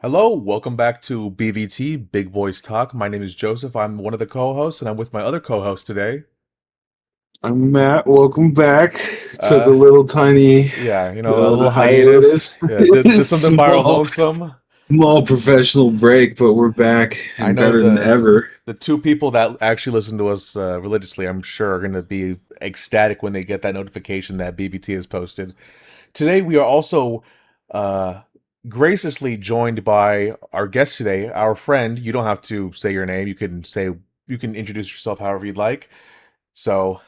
Hello, welcome back to BBT, Big Boys Talk. My name is Joseph. I'm one of the co-hosts, and I'm with my other co-host today. I'm Matt. Welcome back. Took a Uh, little tiny yeah, a little hiatus. hiatus. Yeah, did something by our small, lonesome. small professional break, but we're back I and know better than the ever. the two people that actually listen to us religiously, I'm sure, are going to be ecstatic when they get that notification that BBT is posted. Today, we are also uh, graciously joined by our guest today, our friend. You don't have to say your name. You can introduce yourself however you'd like. So,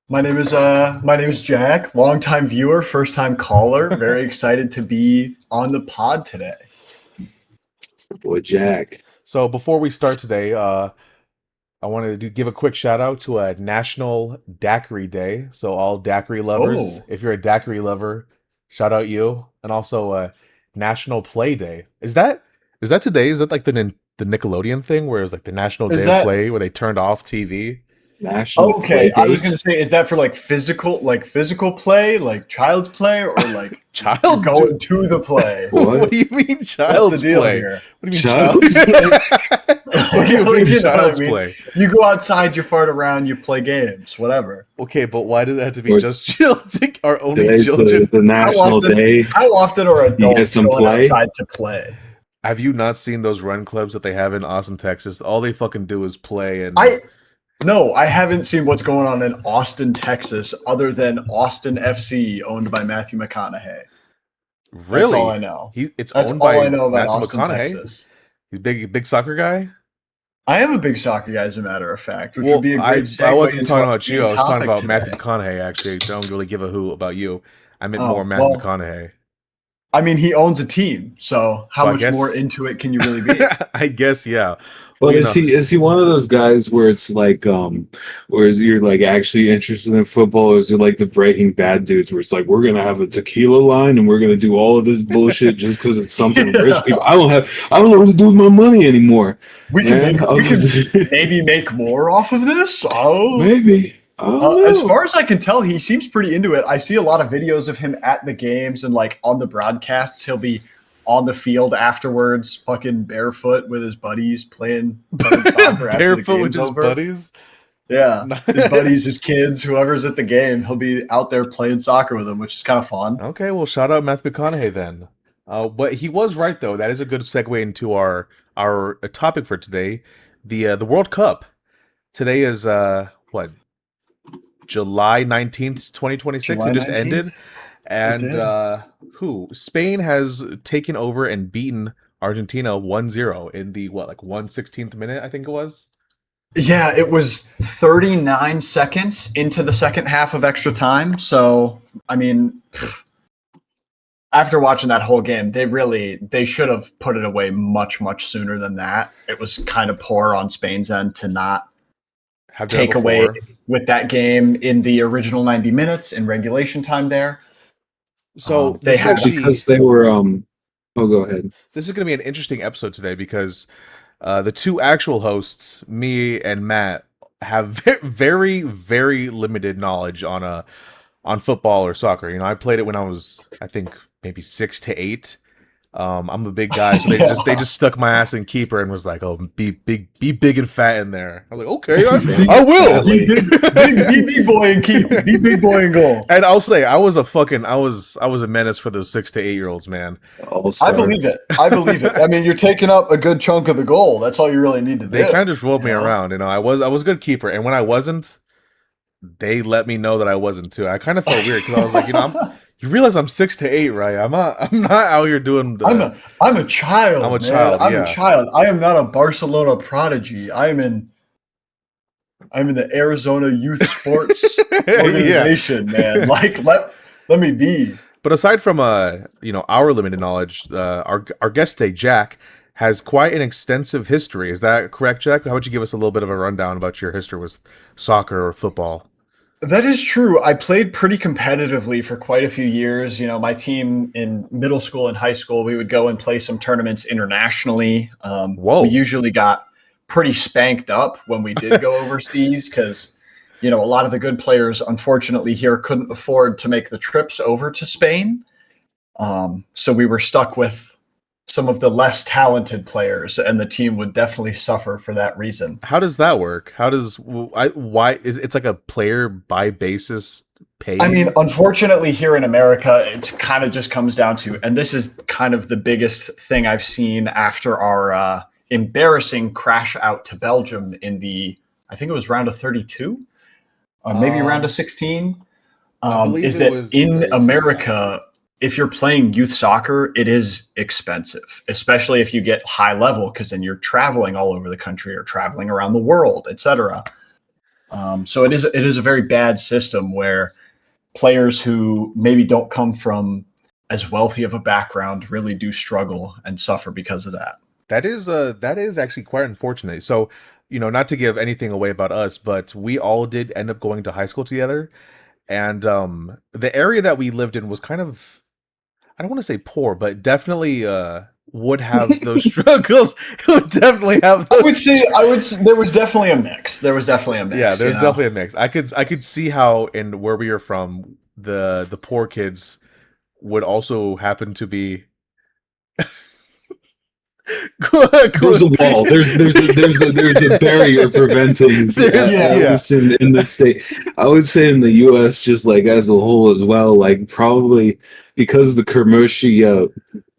My name is Jack, longtime viewer, first time caller. Very excited to be on the pod today. It's the boy Jack. so before we start today, I wanted to give a quick shout out to a National Daiquiri Day. So all daiquiri lovers, Oh, if you're a daiquiri lover, shout out you. And also National Play Day. Is that today? Is that like the Nickelodeon thing where it's like the National is Day of that Play where they turned off TV? National Play okay? I was gonna Date. say, is that for like physical play, like child's play, or like you're Child, going to the play? what What? do you mean What's the child's deal play? here? What do you mean Child's child's Play? What do you mean You know what I child's mean? play? You go outside, you fart around, you play games, whatever. Okay, but why does it have to be Or just children? Our only today's children? the How National often? Day. How often are You get adults some going play. outside to play? Have you not seen those run clubs that they have in Austin, Texas? All they fucking do is play and I No, I haven't seen what's going on in Austin, Texas, other than Austin FC, owned by Matthew McConaughey. That's all I really, know. it's That's owned all I by know about Matthew Austin, McConaughey. Texas. He's big soccer guy. I am a big soccer guy, as a matter of fact, which would Well, be a great I segue wasn't into talking our about you. main I was talking topic about today. Matthew McConaughey. Actually, don't really give a who about you. I meant more Oh, Matthew well, McConaughey. I mean, he owns a team, so how So I much more guess, into it can you really be? I guess, yeah. Well, But is he one of those guys where it's like where is you're like actually interested in football, or is it like the Breaking Bad dudes where it's like we're gonna have a tequila line and we're gonna do all of this bullshit just because it's something rich people Yeah. I don't know what to do with my money anymore, We can man. maybe I'll we can just maybe make more off of this. Oh, maybe. I don't As know. far as I can tell, he seems pretty into it. I see a lot of videos of him at the games and like on the broadcasts. He'll be on the field afterwards, fucking barefoot with his buddies playing soccer after the barefoot with game's his over. buddies. Yeah, his buddies, his kids, whoever's at the game, he'll be out there playing soccer with them, which is kind of fun. Okay, well, shout out Matthew McConaughey then. But he was right though. That is a good segue into our topic for today, the World Cup. Today is what, July 19th, 2026. It July just 19th. ended, It and did. who Spain has taken over and beaten Argentina 1-0 in the what, like 1/16th minute, I think it was. Yeah, it was 39 seconds into the second half of extra time. So, I mean, after watching that whole game, they should have put it away much sooner than that. It was kind of poor on Spain's end to not Have done it take away before. with that game in the original 90 minutes in regulation time there. So They this is had Because they were oh, go ahead. going to be an interesting episode today because the two actual hosts, me and Matt, have very limited knowledge on football or soccer. I played it when I was, I think, maybe 6 to 8. I'm a big guy, so they yeah. just stuck my ass in keeper and was like, "Oh, be big and fat in there." I was like, "Okay, Big I and will." fatly. Be boy and keep. Be big boy and goal. And I'll say, I was a menace for those 6 to 8 year olds, man. All I star. believe it. I believe it. I mean, you're taking up a good chunk of the goal. That's all you really need to They do. kind of just rolled You me know? around. I was a good keeper, and when I wasn't, they let me know that I wasn't too. I kind of felt weird because I was like, you realize I'm 6 to 8, right? I'm not out here doing the. I'm a child. I'm a man. child, I'm a yeah. child. I am not a Barcelona prodigy. I'm in the Arizona Youth Sports Yeah. Organization, man. Like let me be. But aside from our limited knowledge, our guest today, Jack, has quite an extensive history. Is that correct, Jack? How would you give us a little bit of a rundown about your history with soccer or football? That is true. I played pretty competitively for quite a few years. You know, my team in middle school and high school, we would go and play some tournaments internationally. We Whoa. usually got pretty spanked up when we did go overseas because, you know, a lot of the good players, unfortunately, here couldn't afford to make the trips over to Spain. So we were stuck with some of the less talented players, and the team would definitely suffer for that reason. How does that work? How does why is it's like a player by basis pay? I mean, unfortunately, here in America, it kind of just comes down to, and this is kind of the biggest thing I've seen after our embarrassing crash out to Belgium in I think it was round of 32, maybe round of 16, is that in America, if you're playing youth soccer, it is expensive, especially if you get high level, because then you're traveling all over the country or traveling around the world, etc. So it is a very bad system where players who maybe don't come from as wealthy of a background really do struggle and suffer because of that. That is actually quite unfortunate. So, not to give anything away about us, but we all did end up going to high school together, and the area that we lived in was kind of, I don't want to say poor, but definitely would have those struggles. It would definitely have those. I would say there was definitely a mix. There was definitely a mix. Yeah, there's definitely a mix. I could see how in where we are from, the poor kids would also happen to be. There's a wall. There's a barrier preventing this in the state. I would say in the U.S. just like as a whole as well. Like probably because the commercial,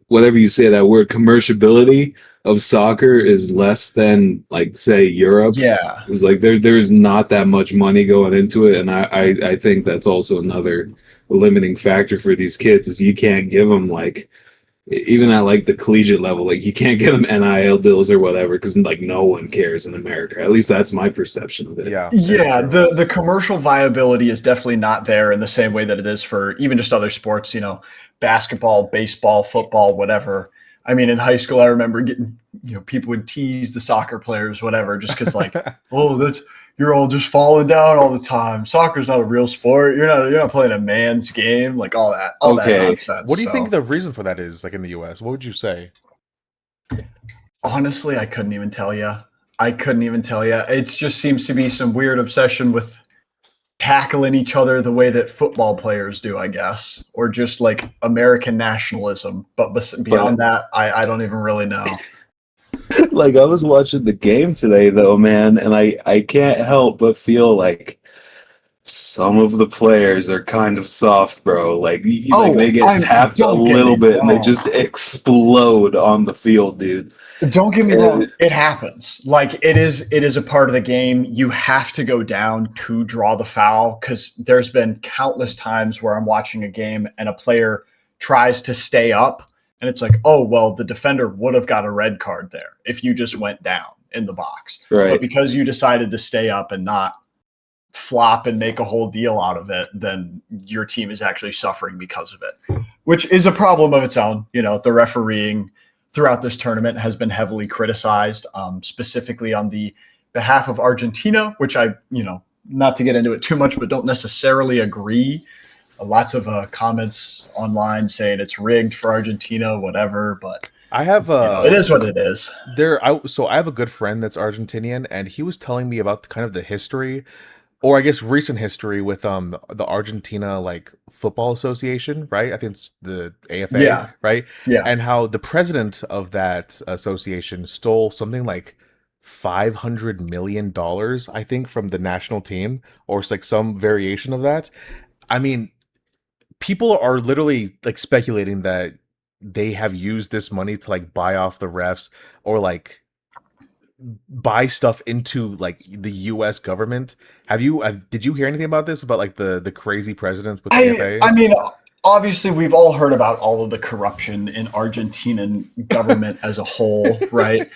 whatever you say that word, commerciability of soccer is less than like say Europe. Yeah, it's like there's not that much money going into it, and I think that's also another limiting factor for these kids is you can't give them like. Even at like the collegiate level, like you can't get them NIL deals or whatever because like no one cares in America. At least that's my perception of it. Yeah. The commercial viability is definitely not there in the same way that it is for even just other sports. Basketball, baseball, football, whatever. I mean, in high school, I remember getting people would tease the soccer players, whatever, just because like, oh, you're all just falling down all the time. Soccer's not a real sport. You're not playing a man's game, like all that nonsense. What do you think the reason for that is, like in the US? What would you say? Honestly, I couldn't even tell you. It just seems to be some weird obsession with tackling each other the way that football players do, I guess, or just like American nationalism. But beyond that, I don't even really know. Like I was watching the game today though, man, and I can't help but feel like some of the players are kind of soft, bro. Like they get tapped a little bit and they just explode on the field, dude. Don't get me wrong, it happens. Like it is a part of the game. You have to go down to draw the foul because there's been countless times where I'm watching a game and a player tries to stay up. And it's like, oh, well, the defender would have got a red card there if you just went down in the box. Right. But because you decided to stay up and not flop and make a whole deal out of it, then your team is actually suffering because of it, which is a problem of its own. The refereeing throughout this tournament has been heavily criticized, specifically on the behalf of Argentina, which I, not to get into it too much, but don't necessarily agree. Lots of comments online saying it's rigged for Argentina, whatever. But I have it is what it is. So I have a good friend that's Argentinian, and he was telling me about kind of the history, or I guess recent history with the Argentina like football association, right? I think it's the AFA, right? Yeah, and how the president of that association stole something like $500 million, I think, from the national team, or it's like some variation of that. I mean, people are literally like speculating that they have used this money to like buy off the refs or like buy stuff into like the US government. Did you hear anything about this, about like the crazy presidents with the AFA? I mean, obviously we've all heard about all of the corruption in Argentinian government as a whole, right?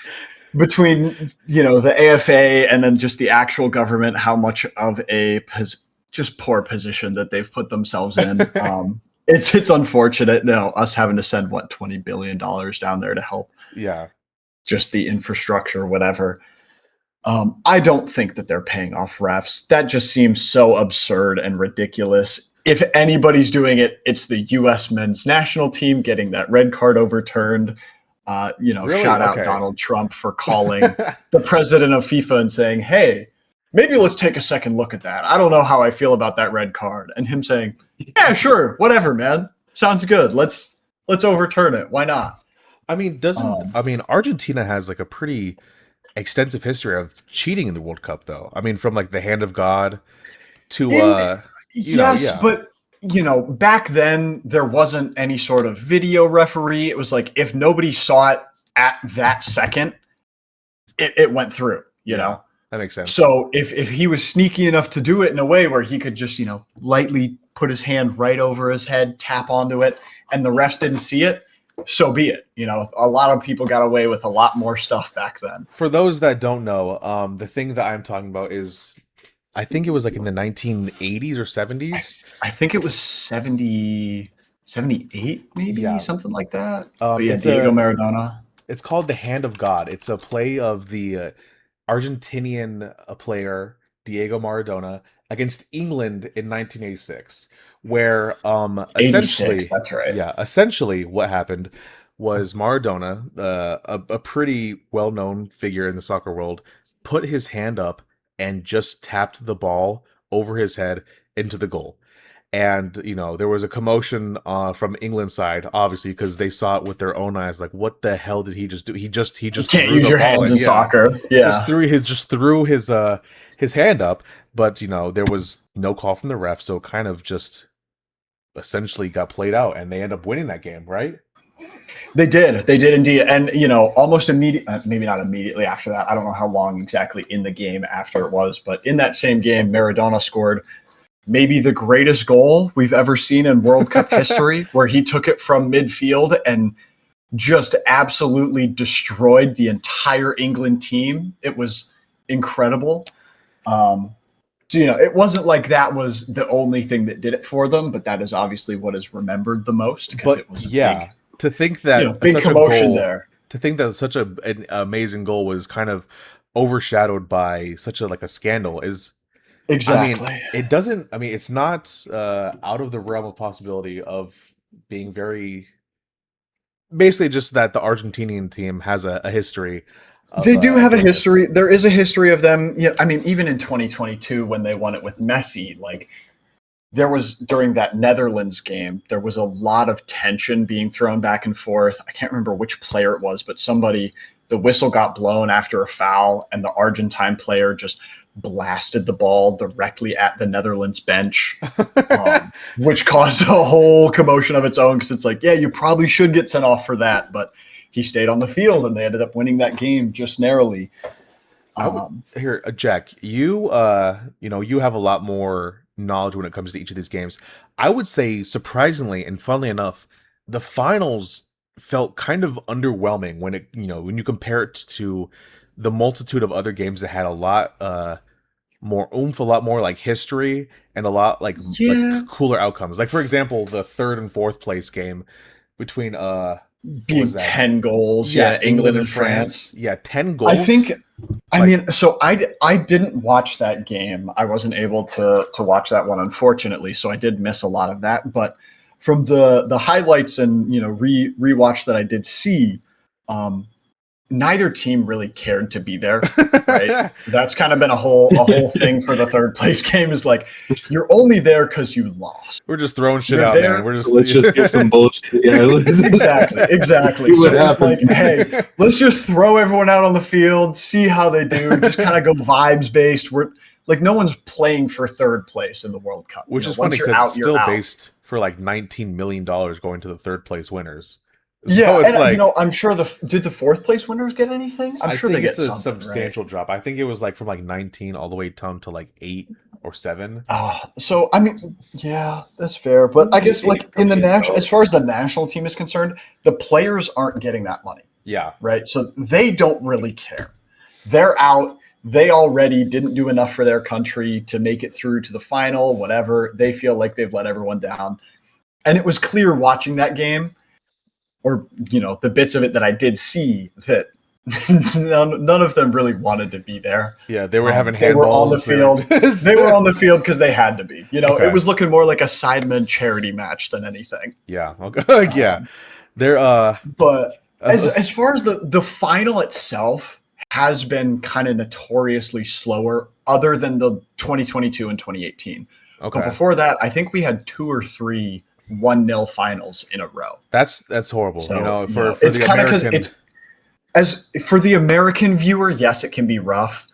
Between, the AFA and then just the actual government, how much of a just poor position that they've put themselves in. It's unfortunate. Us having to send $20 billion down there to help. Yeah, just the infrastructure, whatever. I don't think that they're paying off refs. That just seems so absurd and ridiculous. If anybody's doing it, it's the U.S. men's national team getting that red card overturned. Really? Shout out Donald Trump for calling the president of FIFA and saying, hey, maybe let's take a second look at that. I don't know how I feel about that red card. And him saying, yeah, sure, whatever, man. Sounds good. Let's overturn it. Why not? I mean, Argentina has like a pretty extensive history of cheating in the World Cup, though. I mean, from like the hand of God to In yes, yeah, but back then there wasn't any sort of video referee. It was like if nobody saw it at that second, it went through. yeah, that makes sense. So if he was sneaky enough to do it in a way where he could just lightly put his hand right over his head, tap onto it, and the refs didn't see it, so be it. A lot of people got away with a lot more stuff back then. For those that don't know, the thing that I'm talking about is, I think it was like in the 1980s or 70s. I think it was 78, maybe Yeah. something like that. But yeah, It's Diego Maradona. It's called the Hand of God. It's a play of the Argentinian player Diego Maradona against England in 1986, where 86, essentially, that's right. yeah, essentially what happened was Maradona, a pretty well-known figure in the soccer world, put his hand up and just tapped the ball over his head into the goal. And there was a commotion from England side, obviously, because they saw it with their own eyes. Like, what the hell did he just do? He just You can't threw use the your ball hands in. in Yeah, soccer. Yeah. just threw his hand up, but there was no call from the ref, so it kind of just essentially got played out, and they end up winning that game, right? They did indeed. And, almost maybe not immediately after that. I don't know how long exactly in the game after it was, but in that same game, Maradona scored maybe the greatest goal we've ever seen in World Cup history, where he took it from midfield and just absolutely destroyed the entire England team. It was incredible. So, it wasn't like that was the only thing that did it for them, but that is obviously what is remembered the most, because But it was a yeah, to think that big such commotion a goal, there. to think that such an amazing goal was kind of overshadowed by such a scandal is. Exactly. I mean, it doesn't. I mean, it's not out of the realm of possibility of being very. Basically, just that the Argentinian team has a history. They do have a doing this. history. There is a history of them. Yeah, I mean, even in 2022 when they won it with Messi, like there was during that Netherlands game, there was a lot of tension being thrown back and forth. I can't remember which player it was, but the whistle got blown after a foul, and the Argentine player just blasted the ball directly at the Netherlands bench, which caused a whole commotion of its own, because it's like, yeah, you probably should get sent off for that, but he stayed on the field, and they ended up winning that game just narrowly. Here, Jack, you you have a lot more knowledge when it comes to each of these games. I would say, surprisingly and funnily enough, the finals felt kind of underwhelming when you compare it to the multitude of other games that had a lot more oomph, a lot more like history, and a lot Yeah. cooler outcomes. Like, for example, the third and fourth place game between what Being was that? 10 goals, Yeah, England and France. Yeah, 10 goals. I think, Like- so I didn't watch that game. I wasn't able to watch that one, unfortunately, so I did miss a lot of that. But from the highlights and rewatch that I did see, neither team really cared to be there, right? That's kind of been a whole thing for the third place game, is like, you're only there because you lost. We're just throwing shit You're out, there- man. We're just Let's just give some bullshit. Yeah, Exactly. See what So it's like, happens. hey, let's just throw everyone out on the field, see how they do, just kind of go vibes based. We're like, no one's playing for third place in the World Cup, which is once funny you're because out, it's you're still out. based for like $19 million going to the third place winners. So Yeah, it's and like, I'm sure did the fourth place winners get anything? I'm I sure think they it's get a something, substantial drop. I think it was like from like 19 all the way down to like 8 or 7. right? So I mean, yeah, that's fair. But I guess like in the national, as far as the national team is concerned, the players aren't getting that money, Yeah. right? So they don't really care. They're out. They already didn't do enough for their country to make it through to the final, whatever. They feel like they've let everyone down. And it was clear watching that game, or, the bits of it that I did see, that none of them really wanted to be there. Yeah, they were having They were on the handballs. field. They were on the field because they had to be. Okay. It was looking more like a Sidemen charity match than anything. Yeah. Okay. Yeah. They're But as far as the final itself has been kind of notoriously slower, other than the 2022 and 2018. okay. But before that, I think we had 2 or 3 1-0 finals in a row. That's horrible. So For it's the kind of because American, it's as for the American viewer, yes, it can be rough.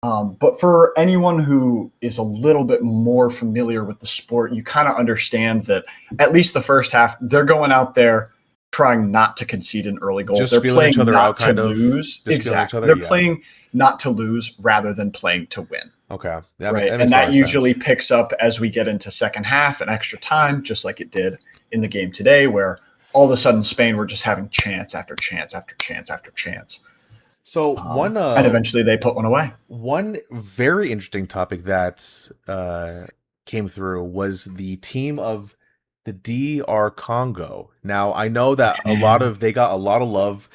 But for anyone who is a little bit more familiar with the sport, you kind of understand that at least the first half, they're going out there trying not to concede an early goal. Just They're feeling playing each other not out, to kind of. lose. Just feeling each Exactly. other, They're yeah. playing not to lose rather than playing to win. Okay. Right. That And makes a lot that of usually sense. picks up as we get into second half and extra time, just like it did in the game today, where all of a sudden Spain were just having chance after chance after chance after chance. So And eventually they put one away. one very interesting topic that came through was the team of the DR Congo. Now I know that they got a lot of love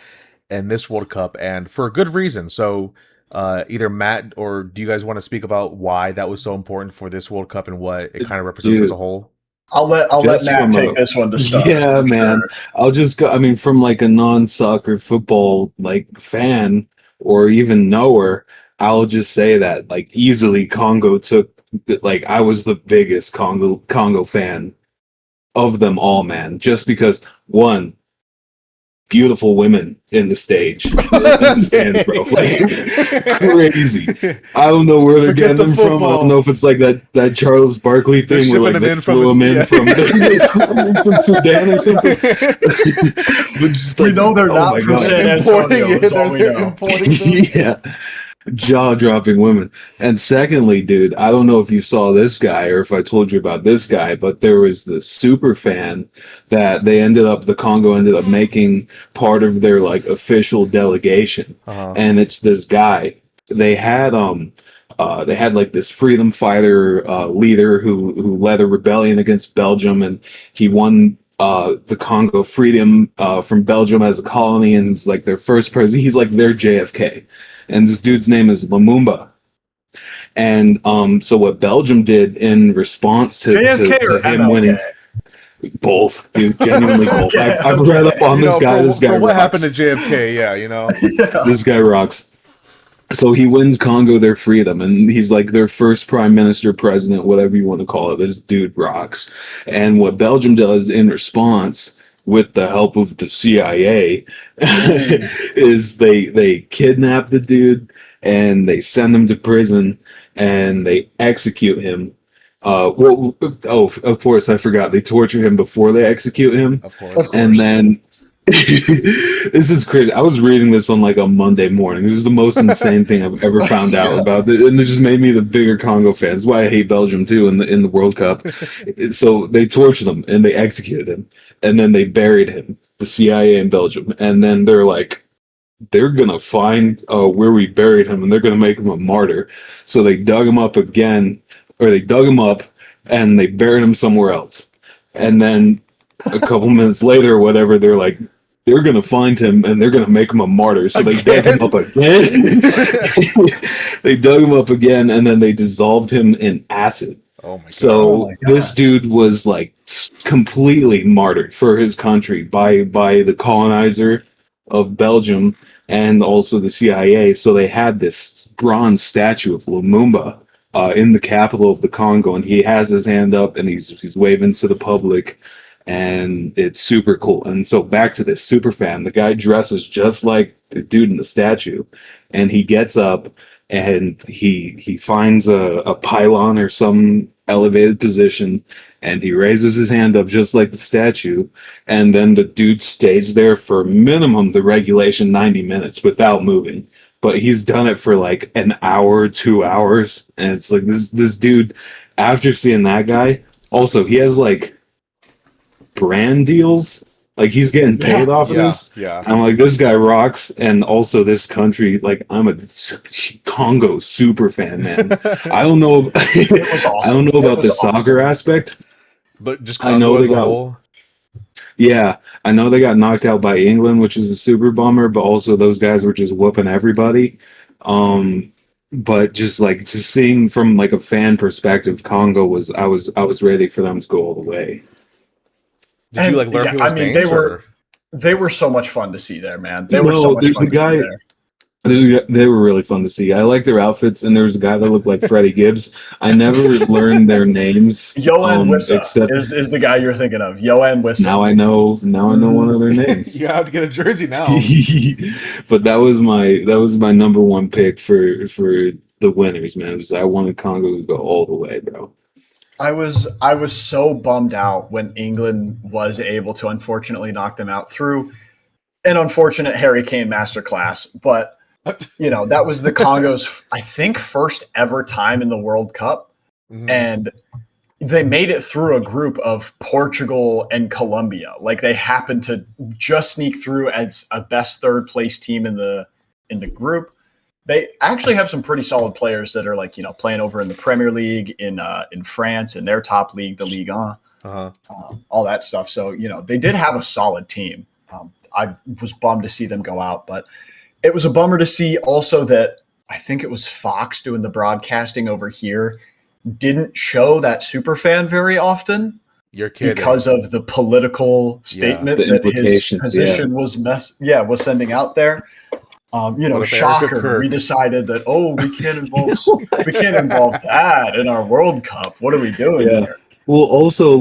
in this World Cup, and for a good reason. So either Matt or do you guys want to speak about why that was so important for this World Cup and what it kind of represents as a Dude, whole? I'll let just Matt from take a this one to start. yeah, For man. sure. I'll just go. I mean, from like a non-soccer football like fan or even knower, I'll just say that like easily Congo took like I was the biggest Congo fan of them all, man. Just because one, beautiful women in the stands, bro. Like crazy. I don't know where they're Forget getting the them from. I don't football. know if it's like that Charles Barkley They're thing where shipping like them they in from flew him in from from Sudan or something. But just We like, know they're oh not my from God. San Importing Antonio. it, Is all we they're know. importing them. Yeah, jaw-dropping women. And secondly, dude, I don't know if you saw this guy or if I told you about this guy, but there was this super fan that the Congo ended up making part of their like official delegation. Uh-huh. And it's this guy. They had like this freedom fighter leader who led a rebellion against Belgium, and he won the Congo freedom from Belgium as a colony, and it's like their first president. He's like their JFK, and this dude's name is Lumumba. And so what Belgium did in response JFK to or him MLK? winning, both, dude, genuinely both. Okay, I've read up on this guy. This guy for what rocks. happened to JFK, yeah, Yeah. This guy rocks. So he wins Congo their freedom, and he's like their first prime minister, president, whatever you want to call it. This dude rocks. And what Belgium does in response, with the help of the CIA, is they kidnap the dude and they send him to prison and they execute him. Of course, I forgot. They torture him before they execute him, of course. Of course. and then this is crazy. I was reading this on like a Monday morning. This is the most insane thing I've ever found out about, and it just made me the bigger Congo fan. That's why I hate Belgium too in the World Cup. So they tortured him and they executed him, and then they buried him. The CIA in Belgium, and then they're gonna find where we buried him, and they're gonna make him a martyr. So they dug him up again, or they dug him up, and they buried him somewhere else. And then a couple minutes later, or whatever, they're gonna find him and they're gonna make him a martyr. So they dug him up again. They dug him up again, and then they dissolved him in acid. Oh my god. So this dude was like completely martyred for his country by the colonizer of Belgium and also the CIA. So they had this bronze statue of Lumumba in the capital of the Congo, and he has his hand up and he's waving to the public, and it's super cool. And so back to this super fan, the guy dresses just like the dude in the statue, and he gets up and he finds a pylon or some elevated position, and he raises his hand up just like the statue, and then the dude stays there for minimum the regulation 90 minutes without moving. But he's done it for like an hour, 2 hours, and it's like this dude, after seeing that guy, also he has like brand deals. Like he's getting paid off of this. Yeah. I'm like, this guy rocks, and also this country. Like I'm a Congo super fan, man. I don't know. It was awesome. I don't know about the awesome. soccer aspect. But just I know Congo as they a got- whole. Yeah, I know they got knocked out by England, which is a super bummer. But also those guys were just whooping everybody. But just seeing from like a fan perspective, Congo was I was ready for them to go all the way. Did you like learn people's names? they were so much fun to see there, man. They No, were so much there's fun a to see guy- there. They were really fun to see. I like their outfits, and there was a guy that looked like Freddie Gibbs. I never learned their names, Yoann Wissa except is the guy you're thinking of. Yoann Wissa. now I know. Now I know one of their names. You have to get a jersey now. But that was my number one pick for the winners, man. I wanted Congo to go all the way, bro. I was so bummed out when England was able to unfortunately knock them out through an unfortunate Harry Kane masterclass. But that was the Congo's, I think, first ever time in the World Cup, and they made it through a group of Portugal and Colombia. Like they happened to just sneak through as a best third place team in the group. They actually have some pretty solid players that are like, playing over in the Premier League in France, in their top league, the Ligue 1, all that stuff. So, they did have a solid team. I was bummed to see them go out, but it was a bummer to see also that I think it was Fox doing the broadcasting over here didn't show that superfan very often. You're kidding. Because of the political statement that his position was sending out there. Shocker. We decided that we can't involve that in our World Cup. What are we doing here? Well, also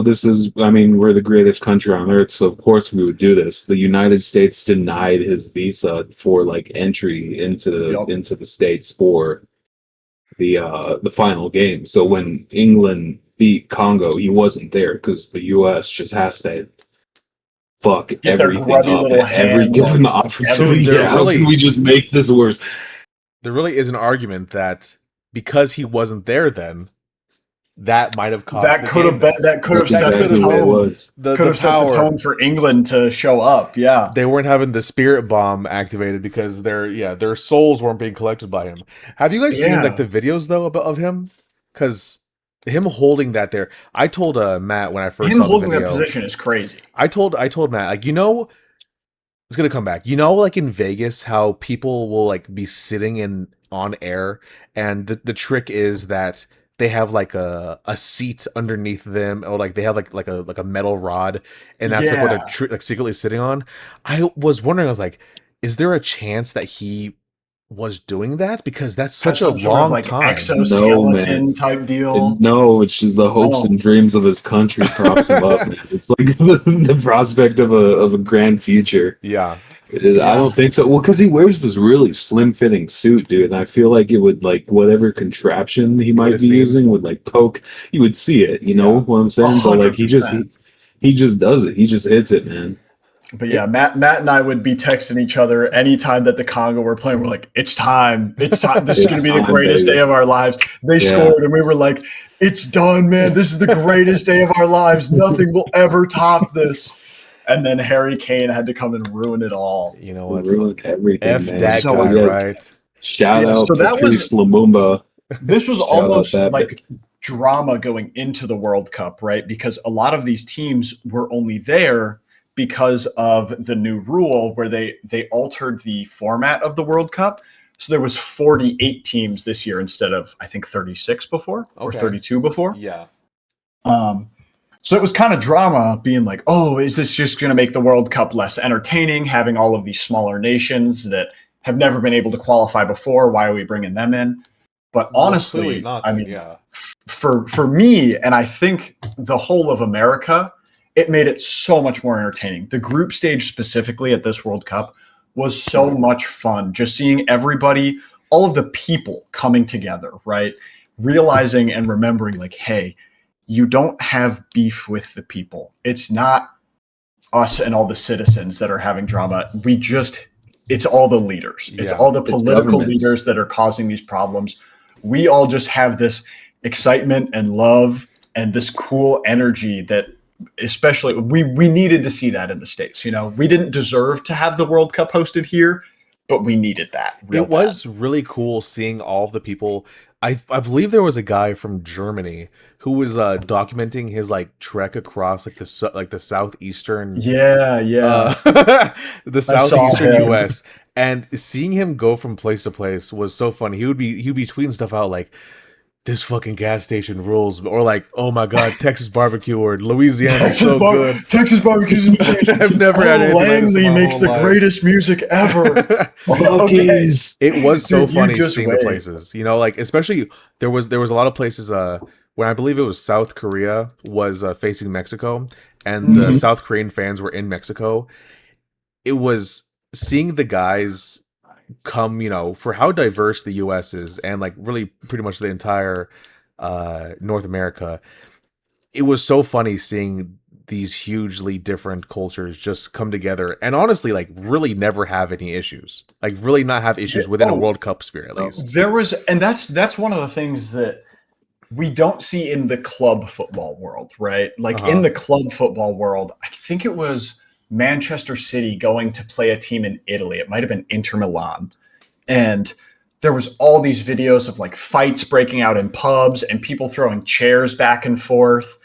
this is, I mean, we're the greatest country on earth, so of course we would do this. The United States denied his visa for entry into the States for the final game. So when England beat Congo, he wasn't there because the U.S. just has to fuck everything up at every given opportunity. How can we just make this worse? There really is an argument that because he wasn't there then, that might have caused that could have set the tone for England to show up. Yeah, they weren't having the spirit bomb activated because their souls weren't being collected by him. Have you guys seen the videos though of him? Because him holding that there, I told Matt when I first saw the holding video, that position is crazy. I told Matt, it's gonna come back. Like in Vegas, how people will be sitting on air, and the trick is that they have a seat underneath them, or they have like a metal rod, and that's what they're secretly sitting on. I was wondering, I was like, is there a chance that he was doing that? Because that's such a long time. Exoskeleton type deal. No, it's just the hopes and dreams of his country props him up, man. It's like the prospect of a grand future. Yeah. I don't think so. Well, because he wears this really slim-fitting suit, dude, and I feel like it would whatever contraption he might be using would poke. You would see it. You know what I'm saying? 100%. But he just does it. He just hits it, man. But Matt and I would be texting each other anytime that the Congo were playing. We're like, it's time. This is going to be the greatest day of our lives. They scored, and we were like, it's done, man. This is the greatest day of our lives. Nothing will ever top this. And then Harry Kane had to come and ruin it all. You know what? Ruined everything, F man. that guy, right? Shout out to Patrice Lumumba. This was almost like drama going into the World Cup, right? Because a lot of these teams were only there because of the new rule where they altered the format of the World Cup. So there was 48 teams this year instead of, I think, 36 before or 32 before. Yeah. So it was kind of drama being like, is this just going to make the World Cup less entertaining, having all of these smaller nations that have never been able to qualify before? Why are we bringing them in? But honestly, for me, and I think the whole of America, it made it so much more entertaining. The group stage specifically at this World Cup was so much fun. Just seeing everybody, all of the people coming together, right? Realizing and remembering hey, you don't have beef with the people. It's not us and all the citizens that are having drama. It's all the leaders. It's all the political leaders that are causing these problems. We all just have this excitement and love and this cool energy that especially we needed to see that in the States. We didn't deserve to have the World Cup hosted here, but we needed that. It was really cool seeing all of the people. I believe there was a guy from Germany who was documenting his trek across the southeastern the southeastern US, and seeing him go from place to place was so funny. He would be tweeting stuff out this fucking gas station rules, or like, oh my god, Texas barbecue or Louisiana is so good. Texas barbecue's insane. I've never had anything like this in Langley my makes whole the life. greatest music ever. Okay. Buc-ee's. It was so Dude, you funny just seeing the wait. places, you know, like especially there was a lot of places when I believe it was South Korea was facing Mexico, and the Mhm. South Korean fans were in Mexico. It was seeing the guys come, you know, for how diverse the US is, and like really pretty much the entire North America. It was so funny seeing these hugely different cultures just come together and honestly like really never have any issues. Like really not have issues within a Oh, World Cup sphere at least. there was, and that's one of the things that we don't see in the club football world, right? Like in Uh-huh. the club football world, I think it was Manchester City going to play a team in Italy. It might have been Inter Milan. And there was all these videos of like fights breaking out in pubs and people throwing chairs back and forth.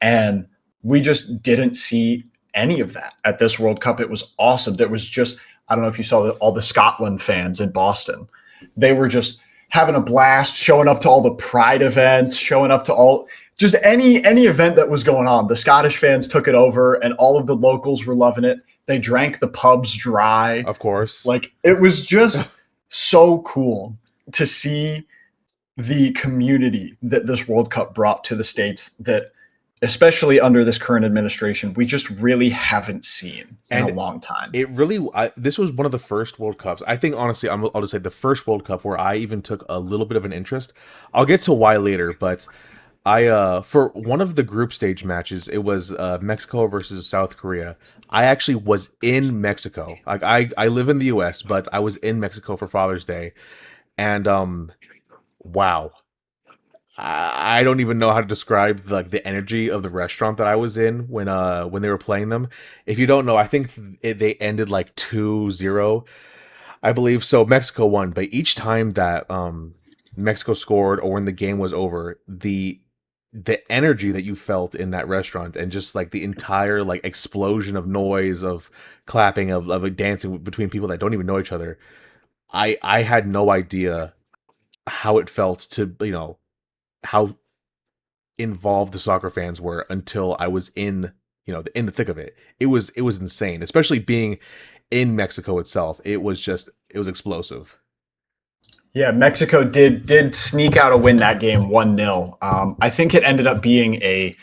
And we just didn't see any of that at this World Cup. It was awesome. There was just, I don't know if you saw all the Scotland fans in Boston. They were just having a blast, showing up to all the pride events, showing up to all just any event that was going on. The Scottish fans took it over and all of the locals were loving it. They drank the pubs dry. Of course. Like it was just so cool to see the community that this World Cup brought to the States that, especially under this current administration, we just really haven't seen in a And long time. it really this was one of the first World Cups. I think honestly I'll just say the first World Cup where I even took a little bit of an interest. I'll get to why later, but I for one of the group stage matches, it was Mexico versus South Korea. I actually was in Mexico. Like I live in the US, but I was in Mexico for Father's Day. And wow. I don't even know how to describe like the energy of the restaurant that I was in when they were playing them. If you don't know, I think they ended like 2-0, I believe. So Mexico won, but each time that Mexico scored or when the game was over, the energy that you felt in that restaurant and just like the entire like explosion of noise, of clapping, of like, dancing between people that don't even know each other. I had no idea how it felt to, you know, how involved the soccer fans were until I was in, you know, in the thick of it. It was insane, especially being in Mexico itself. It was explosive. Yeah, Mexico did sneak out a win that game 1-0. I think it ended up being a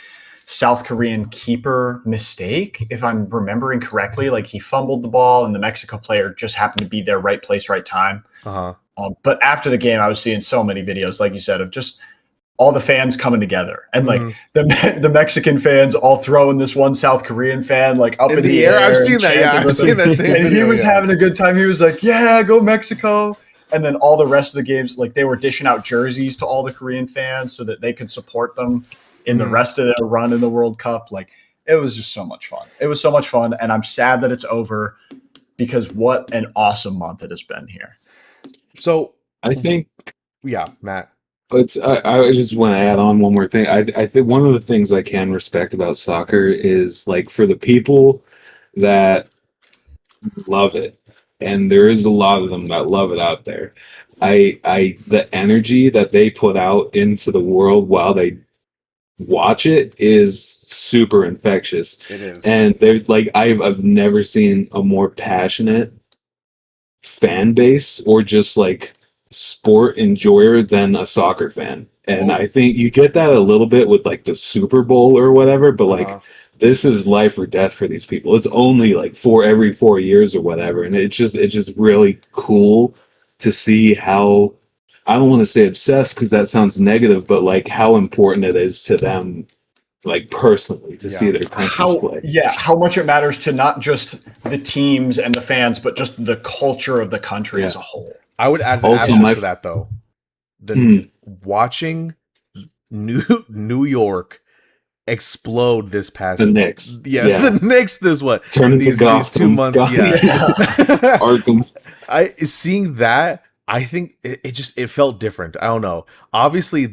South Korean keeper mistake, if I'm remembering correctly. Like he fumbled the ball and the Mexico player just happened to be there, right place, right time. Uh-huh. But after the game, I was seeing so many videos, like you said, of just all the fans coming together and like Mhm. the Mexican fans all throwing this one South Korean fan like up in the air. I've and seen that. Yeah, chanting I've with seen him. that same And he video. was Yeah. having a good time. He was like, "Yeah, go Mexico!" And then all the rest of the games, like they were dishing out jerseys to all the Korean fans so that they could support them in the Mhm. rest of their run in the World Cup. Like it was just so much fun. It was so much fun, and I'm sad that it's over because what an awesome month it has been here. So I think yeah, Matt. I just want to add on one more thing. I think one of the things I can respect about soccer is like for the people that love it, and there is a lot of them that love it out there. The energy that they put out into the world while they watch it is super infectious. It is. And they're like I've never seen a more passionate fan base or just like sport enjoyer than a soccer fan. And Oh. I think you get that a little bit with like the Super Bowl or whatever, but like Uh-huh. this is life or death for these people. It's only like every 4 years or whatever. And it's just really cool to see how, I don't want to say obsessed because that sounds negative, but like how important it is to them, like personally, to see Yeah. their countries play. How much it matters to not just the teams and the fans, but just the culture of the country as a whole. I would add an Also, asterisk my- to that though. The Hmm. watching New York explode this past The Knicks. Yeah, the Knicks this what Turn into these 2 Gotham. months. Yeah. Arkham. Seeing that, I think it felt different. I don't know. Obviously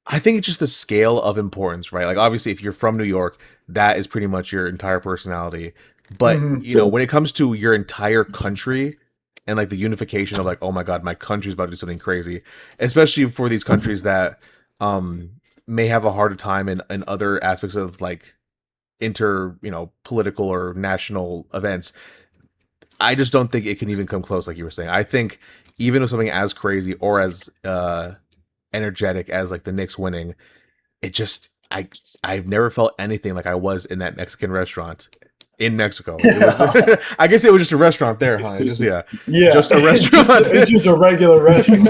I think it's just the scale of importance, right? Like obviously if you're from New York, that is pretty much your entire personality. But Mhm. you know, when it comes to your entire country and like the unification of like, oh my god, my country's about to do something crazy, especially for these countries that may have a harder time in other aspects of like political or national events. I just don't think it can even come close, like you were saying. I think even with something as crazy or as energetic as like the Knicks winning, it just I've never felt anything like I was in that Mexican restaurant in Mexico. It was, I guess it was just a restaurant there, huh? Just just a restaurant. It's just a regular restaurant.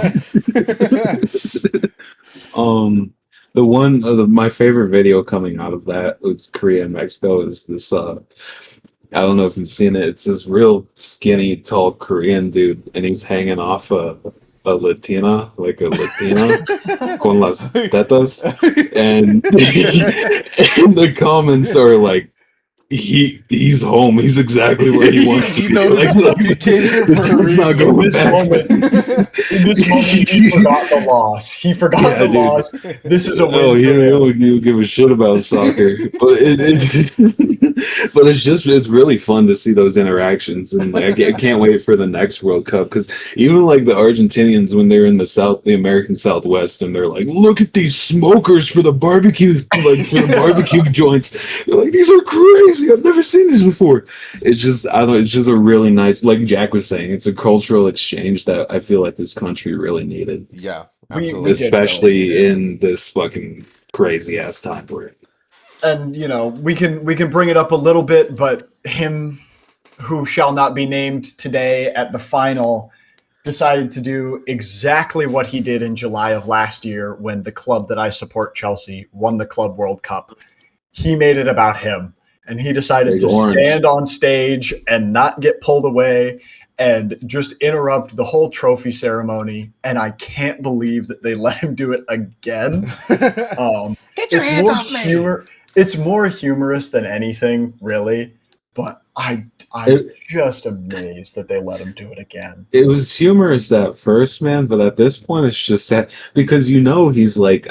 My favorite video coming out of that was Korea and Mexico is this I don't know if you've seen it. It's this real skinny, tall Korean dude, and he's hanging off a Latina, like a Latina, con las tetas, and the comments are like, he's home. He's exactly where he wants to be. He came here for a reason. Not going in this moment, he forgot the loss. He forgot the loss. This is a win. Oh, he don't give a shit about soccer, but it's really fun to see those interactions, and like, I can't wait for the next World Cup, because even like the Argentinians when they're in the American Southwest, and they're like, look at these smokers for the barbecue, like for the barbecue joints. They're like, these are crazy. I've never seen these before. It's just it's just a really nice, like Jack was saying, it's a cultural exchange that I feel like this country really needed. Yeah, absolutely. Especially in this fucking crazy ass time period. And we can bring it up a little bit, but him who shall not be named today at the final decided to do exactly what he did in July of last year when the club that I support, Chelsea, won the Club World Cup. He made it about him. And he decided to stand on stage and not get pulled away and just interrupt the whole trophy ceremony. And I can't believe that they let him do it again. Get your hands off me. It's more humorous than anything, really. But I'm just amazed that they let him do it again. It was humorous at first, man. But at this point, it's just sad because he's like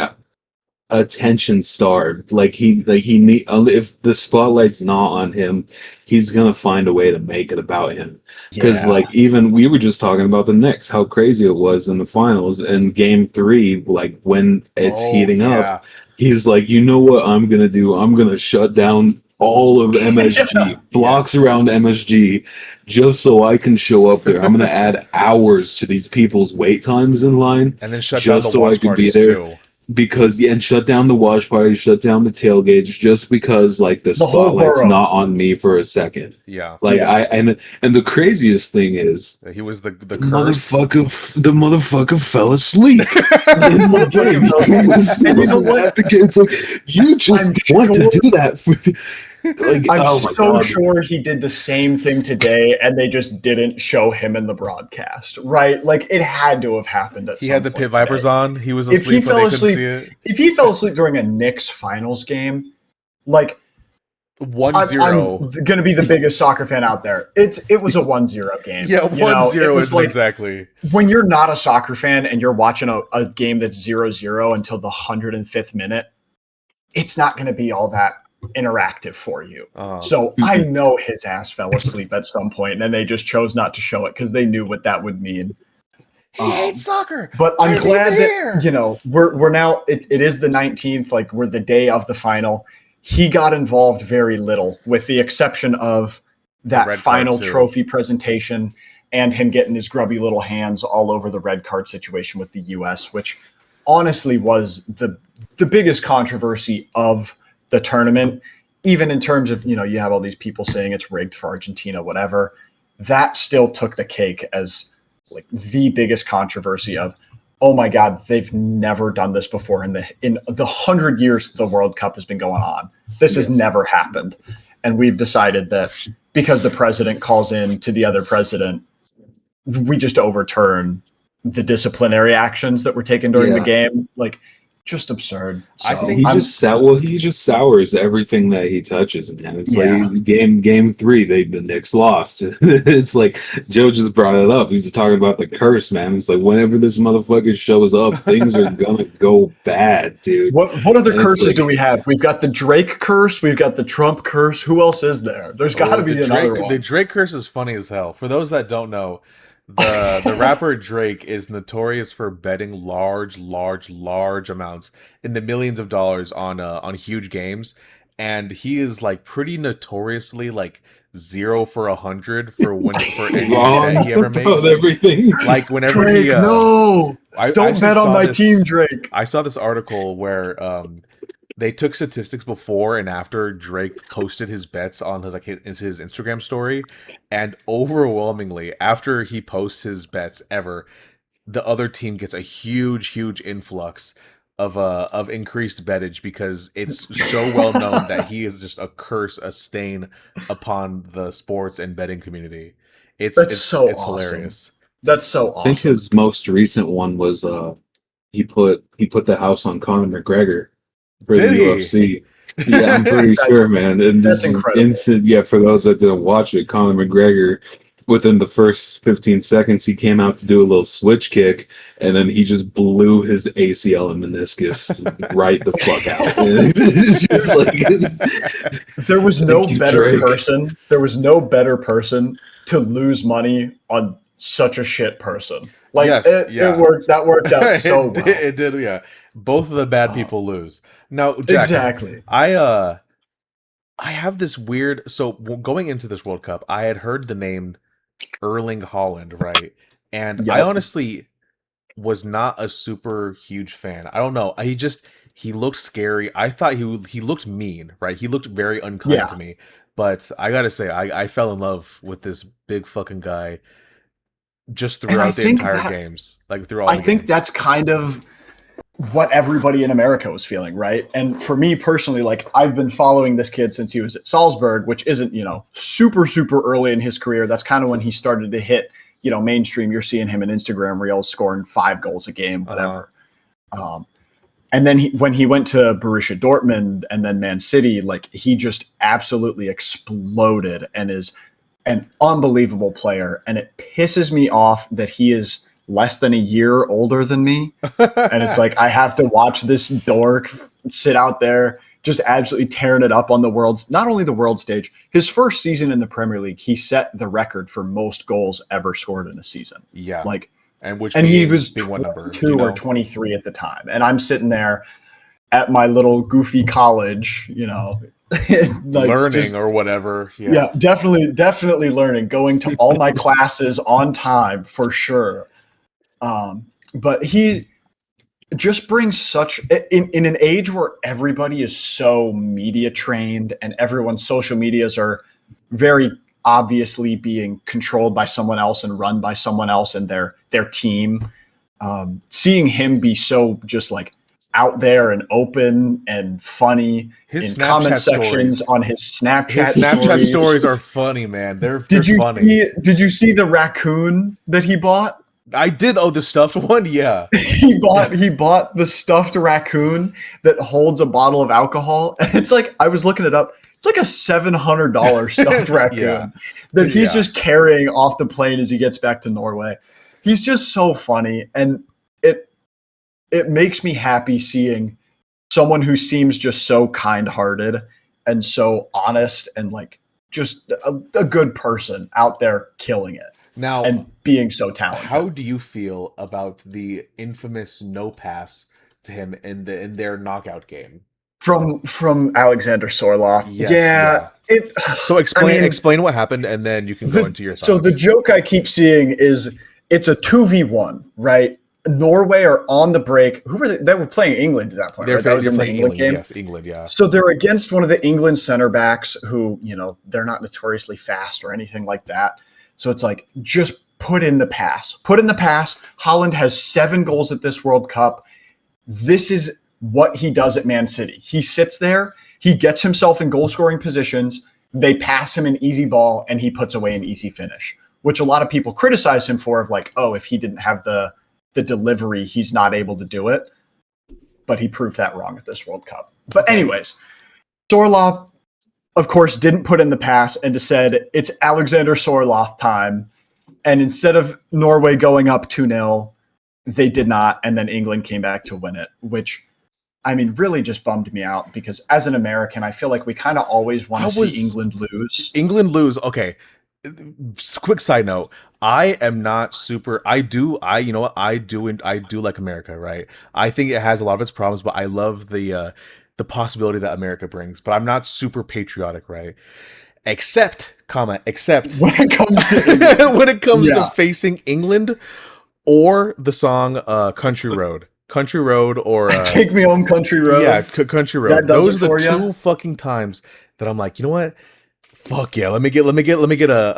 attention starved. Like he need, if the spotlight's not on him, he's gonna find a way to make it about him. Because like even we were just talking about the Knicks, how crazy it was in the finals and Game 3, like when it's heating up, he's like, you know what I'm gonna do? I'm gonna shut down all of MSG, blocks around MSG, just so I can show up there. I'm gonna add hours to these people's wait times in line, and then shut down the watch parties too. And shut down the watch party, shut down the tailgates, just because like the spotlight's not on me for a second. Yeah. Like and the craziest thing is he was the curse. The motherfucker fell asleep in the game. It's like, you just want to do that for like, I'm sure he did the same thing today, and they just didn't show him in the broadcast, right? Like it had to have happened. He had the Pit Vipers on. He was asleep, but they couldn't see it. If he fell asleep during a Knicks finals game, like 1-0, I'm going to be the biggest soccer fan out there. It was a 1-0 game. Yeah, 1-0 is like, exactly. When you're not a soccer fan and you're watching a game that's 0-0 until the 105th minute, it's not going to be all that interactive for you. So I know his ass fell asleep at some point, and then they just chose not to show it because they knew what that would mean. He hates soccer. But I'm glad that we're now it is the 19th, like we're the day of the final. He got involved very little, with the exception of that final trophy presentation and him getting his grubby little hands all over the red card situation with the US, which honestly was the biggest controversy of the tournament, even in terms of, you have all these people saying it's rigged for Argentina, whatever. That still took the cake as like the biggest controversy of, oh my God, they've never done this before in the 100 years the World Cup has been going on. This has never happened. And we've decided that because the president calls in to the other president, we just overturn the disciplinary actions that were taken during the game. Like, just absurd. So I think he just sours everything that he touches, man. It's like game 3, the Knicks lost. It's like Joe just brought it up. He's talking about the curse, man. It's like whenever this motherfucker shows up, things are gonna go bad, dude. What other curses do we have? We've got the Drake curse. We've got the Trump curse. Who else is there? There's got to be another one. The Drake curse is funny as hell. For those that don't know, The rapper Drake is notorious for betting large amounts in the millions of dollars on huge games, and he is like pretty notoriously like 0 for 100 for any bet Wrong he ever about makes. everything. Like whenever he Drake, no, I don't actually bet on saw my team, this. Drake. I saw this article where they took statistics before and after Drake posted his bets on his Instagram story, and overwhelmingly after he posts his bets ever, the other team gets a huge influx of increased bettage because it's so well known that he is just a curse, a stain upon the sports and betting community. That's so It's awesome. hilarious. That's so I think awesome. his most recent one was he put the house on Conor McGregor for the Did he? UFC. Yeah, I'm pretty That's sure, man. And that's this is incredible. instant. Yeah, for those that didn't watch it, Conor McGregor, within the first 15 seconds, he came out to do a little switch kick, and then he just blew his ACL and meniscus right the fuck out. It's just like, There was no thank you, better Drake. person. There was no better person to lose money on such a shit person. Like Yes, it yeah. worked. That worked out so well. It did, yeah. Both of the bad people lose. Now, Jack, Exactly. I I have this weird going into this World Cup, I had heard the name Erling Haaland, right? And I Yep. honestly was not a super huge fan. I don't know. He looked scary. I thought he looked mean, right? He looked very unkind Yeah. to me. But I gotta say, I fell in love with this big fucking guy just And throughout the entire games, like through all I the think games. that's kind of what everybody in America was feeling, right? And for me personally, like I've been following this kid since he was at Salzburg, which isn't, super early in his career. That's kind of when he started to hit, mainstream. You're seeing him in Instagram reels scoring 5 goals a game, whatever. Um, and then when he went to Borussia Dortmund and then Man City, like he just absolutely exploded and is an unbelievable player. And it pisses me off that he is less than a year older than me. And it's like I have to watch this dork sit out there just absolutely tearing it up on not only the world stage. His first season in the Premier League, he set the record for most goals ever scored in a season. Yeah. Like, And which and he was being what number? 22 or 23 at the time, and I'm sitting there at my little goofy college, like Learning or whatever. yeah, definitely learning, going to all my classes on time for sure. But he just brings such in an age where everybody is so media trained and everyone's social medias are very obviously being controlled by someone else and run by someone else and their team. Seeing him be so just like out there and open and funny His in comment sections stories. on his Snapchat His Snapchat stories are stories. funny, man. They're funny. Did you see the raccoon that he bought? I did. Oh, the stuffed one. Yeah. He bought the stuffed raccoon that holds a bottle of alcohol, and it's like I was looking it up. It's like a $700 stuffed raccoon Yeah. that he's Yeah. just carrying off the plane as he gets back to Norway. He's just so funny, and it makes me happy seeing someone who seems just so kind-hearted and so honest and like just a good person out there killing it Now, and being so talented. how do you feel about the infamous no pass to him in their knockout game? From Alexander Sorloth. Yes, yeah. So explain I mean, explain what happened, and then you can go into your thoughts. So the joke I keep seeing is it's a 2v1, right? Norway are on the break. Who were they? They were playing England at that point. Right? That was in the playing England game. Yes, England, yeah. So they're against one of the England center backs who, they're not notoriously fast or anything like that. So it's like, just put in the pass. Put in the pass. Haaland has 7 goals at this World Cup. This is what he does at Man City. He sits there. He gets himself in goal-scoring positions. They pass him an easy ball, and he puts away an easy finish, which a lot of people criticize him for, of like, oh, if he didn't have the delivery, he's not able to do it. But he proved that wrong at this World Cup. But anyways, Sorloth, of course, didn't put in the pass and just said, it's Alexander Sorloth time. And instead of Norway going up 2-0, they did not. And then England came back to win it, which, I mean, really just bummed me out because as an American, I feel like we kind of always want to see England lose. England lose. Okay. quick side note, I am not super you know what, I do like America, right? I think it has a lot of its problems, but I love the possibility that America brings, but I'm not super patriotic, right? Except When it comes to England. when it comes to Yeah. facing England or the song Country Road or Take Me Home Country yeah, Road. Country That Road. does Those it are the for you. two fucking times that I'm like, you know what? Fuck yeah, let me get a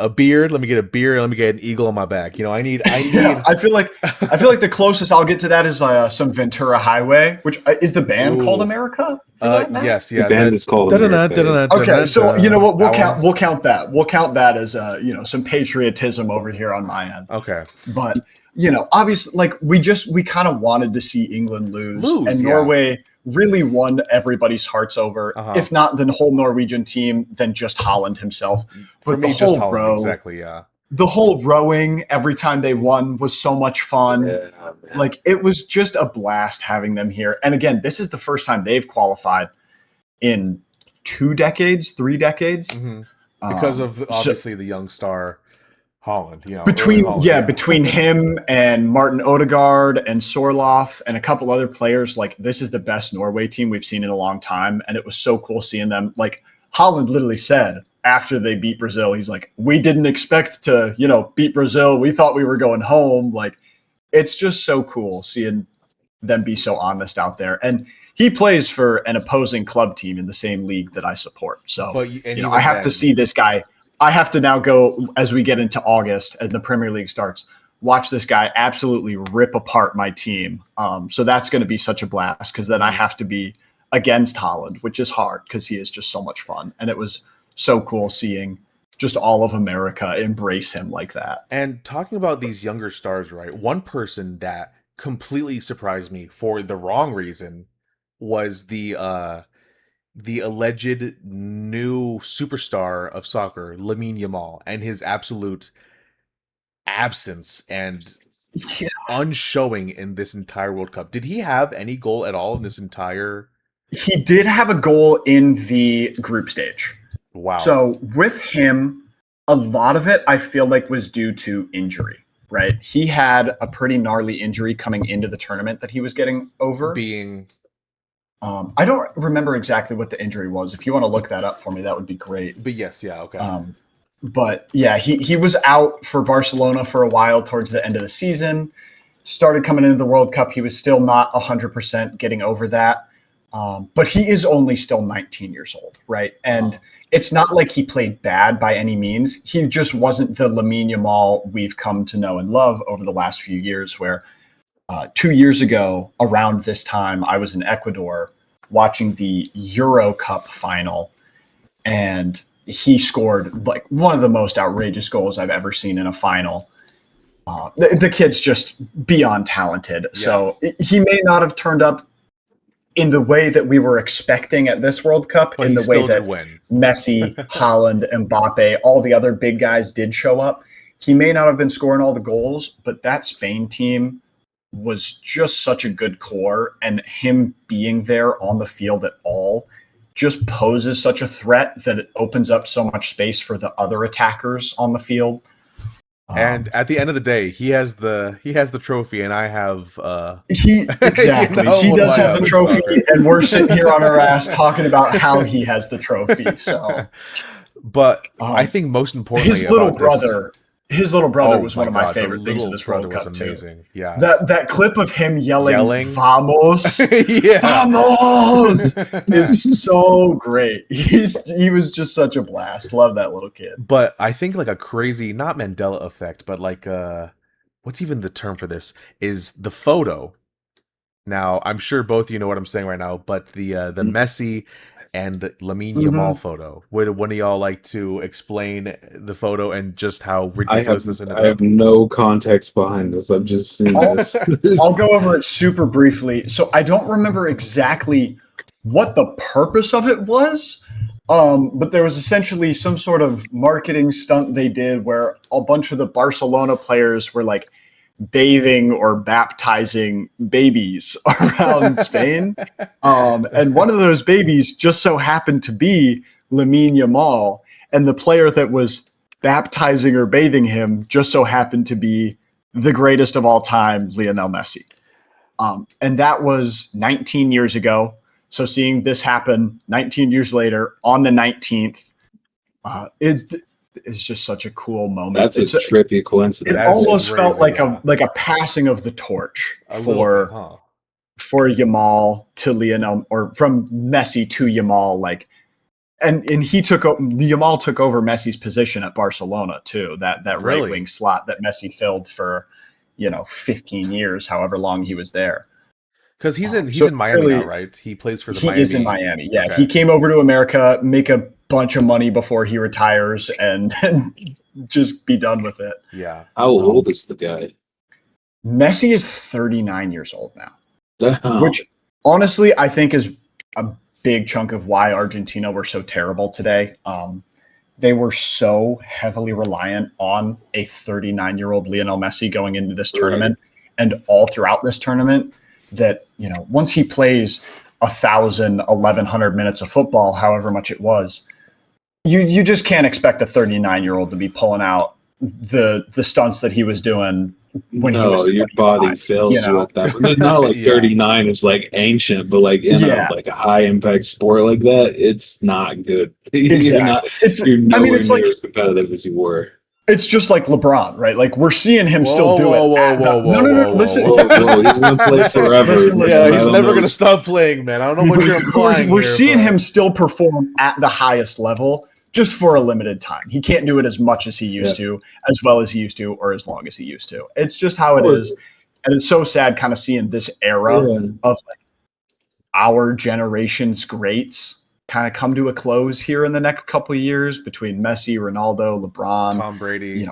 beard, let me get a beer, let me get an eagle on my back. You know, I Yeah, need I feel like the closest I'll get to that is some Ventura Highway, which is the band called Ooh. America for that, Matt? Yes, The yeah, band that is called da-da-da, America. da-da-da, Okay, so you know da-da-da, what? that one. We'll count that. We'll count that as some patriotism over here on my end. Okay. But obviously, like we kind of wanted to see England lose, and Yeah. Norway really won everybody's hearts over. Uh-huh. If not the whole Norwegian team, then just Holland himself. For But me, the just whole Holland, row, exactly, yeah. the whole rowing every time they won was so much fun. Yeah, man. Like it was just a blast having them here. And again, this is the first time they've qualified in 2 decades, 3 decades. Mhm. Because of So obviously the young star Holland, you know, Erling Haaland, between him and Martin Odegaard and Sorloth and a couple other players, like this is the best Norway team we've seen in a long time. And it was so cool seeing them. Like Holland literally said after they beat Brazil, he's like, we didn't expect to, beat Brazil. We thought we were going home. Like it's just so cool seeing them be so honest out there. And he plays for an opposing club team in the same league that I support. So, But I have to see this guy. I have to now go as we get into August and the Premier League starts, watch this guy absolutely rip apart my team. So that's going to be such a blast because then I have to be against Holland, which is hard because he is just so much fun. And it was so cool seeing just all of America embrace him like that. And talking about these younger stars, right? One person that completely surprised me for the wrong reason was the alleged new superstar of soccer, Lamine Yamal, and his absolute absence and unshowing in this entire World Cup. Did he have any goal at all in this entire? He did have a goal in the group stage. Wow. So with him, a lot of it I feel like was due to injury, right? He had a pretty gnarly injury coming into the tournament that he was getting over. Being I don't remember exactly what the injury was. If you want to look that up for me, that would be great. But yes, yeah, okay. But yeah, he was out for Barcelona for a while towards the end of the season. Started coming into the World Cup. He was still not 100% getting over that. But he is only still 19 years old, right? And it's not like he played bad by any means. He just wasn't the Lamine Yamal we've come to know and love over the last few years, where 2 years ago, around this time, I was in Ecuador watching the Euro Cup final, and he scored like one of the most outrageous goals I've ever seen in a final. The kid's just beyond talented. Yeah. So he may not have turned up in the way that we were expecting at this World Cup, but in the way that Messi, Haaland, Mbappe, all the other big guys did show up. He may not have been scoring all the goals, but that Spain team was just such a good core, and him being there on the field at all just poses such a threat that it opens up so much space for the other attackers on the field. And at the end of the day, he has the trophy, and I have exactly he does have the trophy, and we're sitting here on our ass talking about how he has the trophy. So, but I think most importantly, his little brother. His little brother was one of my favorite things of this World Cup too. Yeah, that clip of him yelling "Vamos, yeah. Vamos" is so great. He was just such a blast. Love that little kid. But I think like a crazy, not Mandela effect, but like what's even the term for this? Is the photo. Now I'm sure both of you know what I'm saying right now, but the Messi and Lamine Yamal photo. Would one of y'all like to explain the photo and just how ridiculous this ended up? I have no context behind this. I've just seen this. I'll go over it super briefly. So I don't remember exactly what the purpose of it was, but there was essentially some sort of marketing stunt they did where a bunch of the Barcelona players were like bathing or baptizing babies around Spain. And one of those babies just so happened to be Lamine Yamal. And the player that was baptizing or bathing him just so happened to be the greatest of all time, Lionel Messi. And that was 19 years ago. So seeing this happen 19 years later on the 19th, it's just such a cool moment. That's a trippy coincidence. It almost felt like a passing of the torch for Yamal to Lionel, or from Messi to Yamal. Like, and Yamal took over Messi's position at Barcelona too. That Really? right wing slot that Messi filled for 15 years, however long he was there. Because he's in Miami now, right? He plays for the Miami. He is in Miami. Yeah, Okay. He came over to America, make a bunch of money before he retires, and just be done with it. Yeah. How old is the guy? Messi is 39 years old now, Damn. which honestly I think is a big chunk of why Argentina were so terrible today. They were so heavily reliant on a 39-year-old Lionel Messi going into this tournament and all throughout this tournament that, once he plays 1,000, 1,100 minutes of football, however much it was, you just can't expect a 39-year-old to be pulling out the stunts that he was doing when he was 25, your body fails you at that. It's not like 39 is like ancient, but like in a high impact sport like that, it's not good. Exactly. You're nowhere near as competitive as you were. It's just like LeBron, right? Like we're seeing him still do it. No, listen. Whoa, he's gonna play forever. Yeah, he's never gonna stop playing, man. I don't know what you're implying. We're seeing him still perform at the highest level, just for a limited time. He can't do it as much as he used to, as well as he used to, or as long as he used to. It's just how it is, and it's so sad, kind of seeing this era of like our generation's greats kind of come to a close here in the next couple of years between Messi, Ronaldo, LeBron, Tom Brady,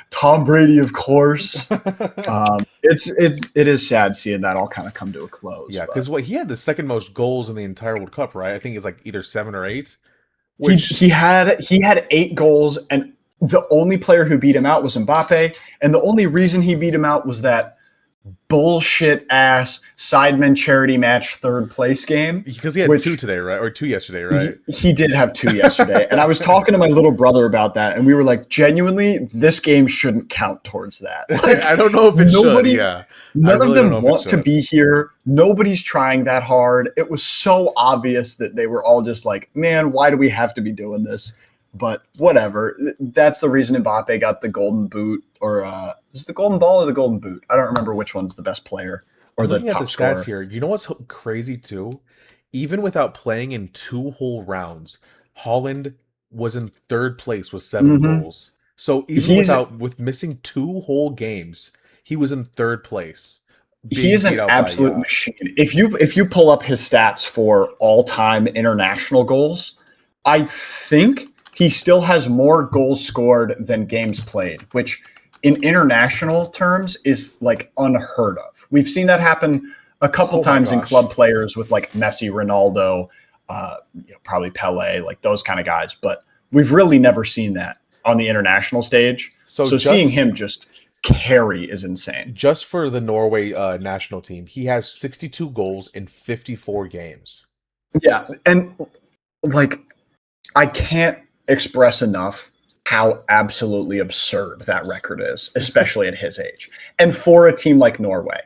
Tom Brady, of course. It is sad seeing that all kind of come to a close. Yeah, because he had the second most goals in the entire World Cup, right? I think it's like either 7 or 8. He had 8 goals, and the only player who beat him out was Mbappe, and the only reason he beat him out was that bullshit ass Sidemen charity match 3rd place game. Because he had 2 today, right? Or 2 yesterday, right? He did have 2 yesterday. And I was talking to my little brother about that, and we were like, genuinely, this game shouldn't count towards that. Like, I don't know if it should, yeah. None of them want to be here. Nobody's trying that hard. It was so obvious that they were all just like, man, why do we have to be doing this? But whatever. That's the reason Mbappe got the golden boot, or is it the golden ball or the golden boot? I don't remember which one's the best player or the top scorer. Stats here. You know what's crazy too? Even without playing in 2 whole rounds, Haaland was in 3rd place with 7 goals. So even with missing 2 whole games, he was in 3rd place. He is an absolute machine. If you pull up his stats for all-time international goals, I think he still has more goals scored than games played, which in international terms is like unheard of. We've seen that happen a couple times in club players with like Messi, Ronaldo, probably Pele, like those kind of guys. But we've really never seen that on the international stage. So seeing him just carry is insane. Just for the Norway national team, he has 62 goals in 54 games. Yeah, and like I can't express enough how absolutely absurd that record is, especially at his age. And for a team like Norway.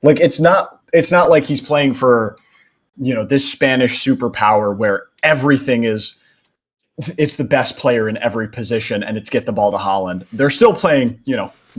Like it's not like he's playing for, this Spanish superpower where everything it's the best player in every position and it's get the ball to Haaland. They're still playing,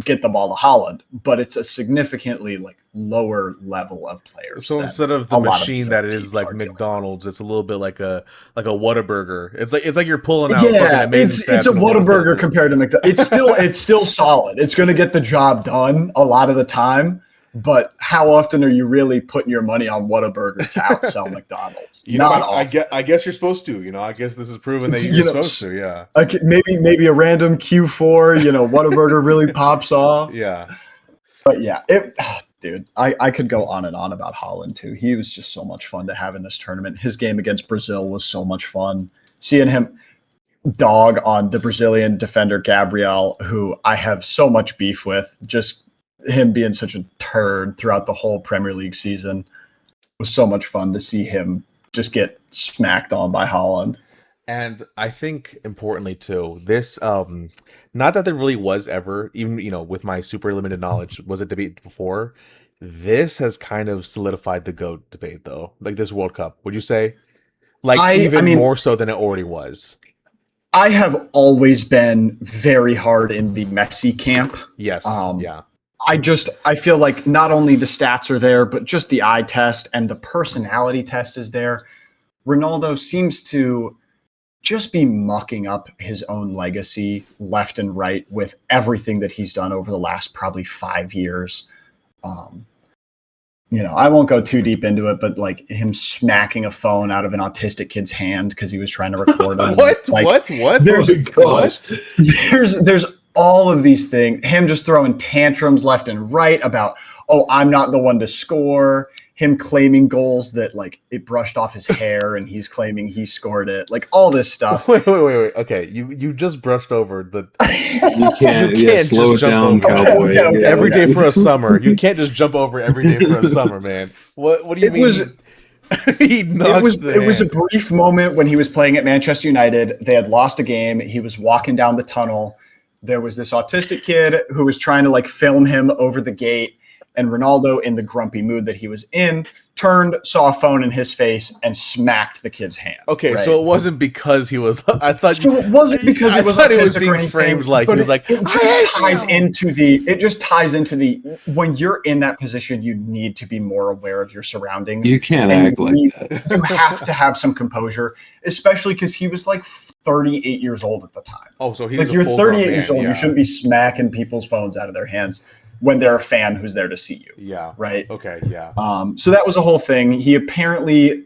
get the ball to Haaland, but it's a significantly like lower level of players. So instead of the machine that it is like McDonald's, it's a little bit like a Whataburger. It's like you're pulling out. Yeah, it's a Whataburger compared to McDonald's. It's still solid. It's going to get the job done a lot of the time. But how often are you really putting your money on Whataburger to outsell McDonald's? I guess you're supposed to. I guess this is proven that you're supposed to. Yeah. Maybe a random Q4. Whataburger really pops off. Yeah. But yeah, dude, I could go on and on about Haaland too. He was just so much fun to have in this tournament. His game against Brazil was so much fun. Seeing him dog on the Brazilian defender Gabriel, who I have so much beef with, just him being such a turd throughout the whole Premier League season. It was so much fun to see him just get smacked on by Haaland. And I think importantly too, this not that there really was ever, even with my super limited knowledge, was a debate before. This has kind of solidified the GOAT debate though. Like this World Cup, would you say? Like I even mean, more so than it already was. I have always been very hard in the Messi camp. Yes. Yeah. I feel like not only the stats are there, but just the eye test and the personality test is there. Ronaldo seems to just be mucking up his own legacy left and right with everything that he's done over the last probably 5 years. Um, I won't go too deep into it, but like him smacking a phone out of an autistic kid's hand because he was trying to record him. What? Like, What? There's What? there's all of these things. Him just throwing tantrums left and right about, oh, I'm not the one to score. Him claiming goals that like it brushed off his hair and he's claiming he scored it. Like all this stuff. Wait. Okay, you just brushed over the. You can't, You can't slow it just jump down, over. cowboy. Okay. Yeah. Every day for a summer. You can't just jump over every day for a summer, man. What do you It mean? was- He knocked It was a brief moment when he was playing at Manchester United. They had lost a game. He was walking down the tunnel. There was this autistic kid who was trying to like film him over the gate. And Ronaldo, in the grumpy mood that he was in, turned, saw a phone in his face, and smacked the kid's hand. Okay, right? so it wasn't because he was. I thought. So it wasn't because I he was thought it was autistic or being anything, framed like he but was like. it "I hate just ties you!" into the. It just ties into the. When you're in that position, you need to be more aware of your surroundings. You can't And act like that. You have to have some composure, especially because he was like 38 years old at the time. Oh, so he's Like a you're full-grown 38 man, years old, yeah. you shouldn't be smacking people's phones out of their hands when they're a fan who's there to see you, Yeah. right? Okay. Yeah. So that was a whole thing. He apparently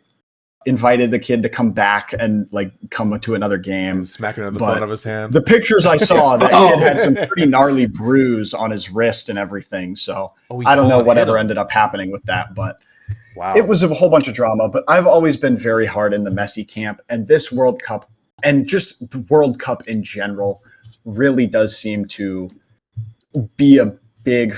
invited the kid to come back and like come to another game. And smacking the but phone out of his hand. The pictures I saw, that Oh. kid had some pretty gnarly bruise on his wrist and everything. So he I don't know fought whatever him. ended up happening with that, but Wow. it was a whole bunch of drama. But I've always been very hard in the Messi camp, and this World Cup and just the World Cup in general really does seem to be a big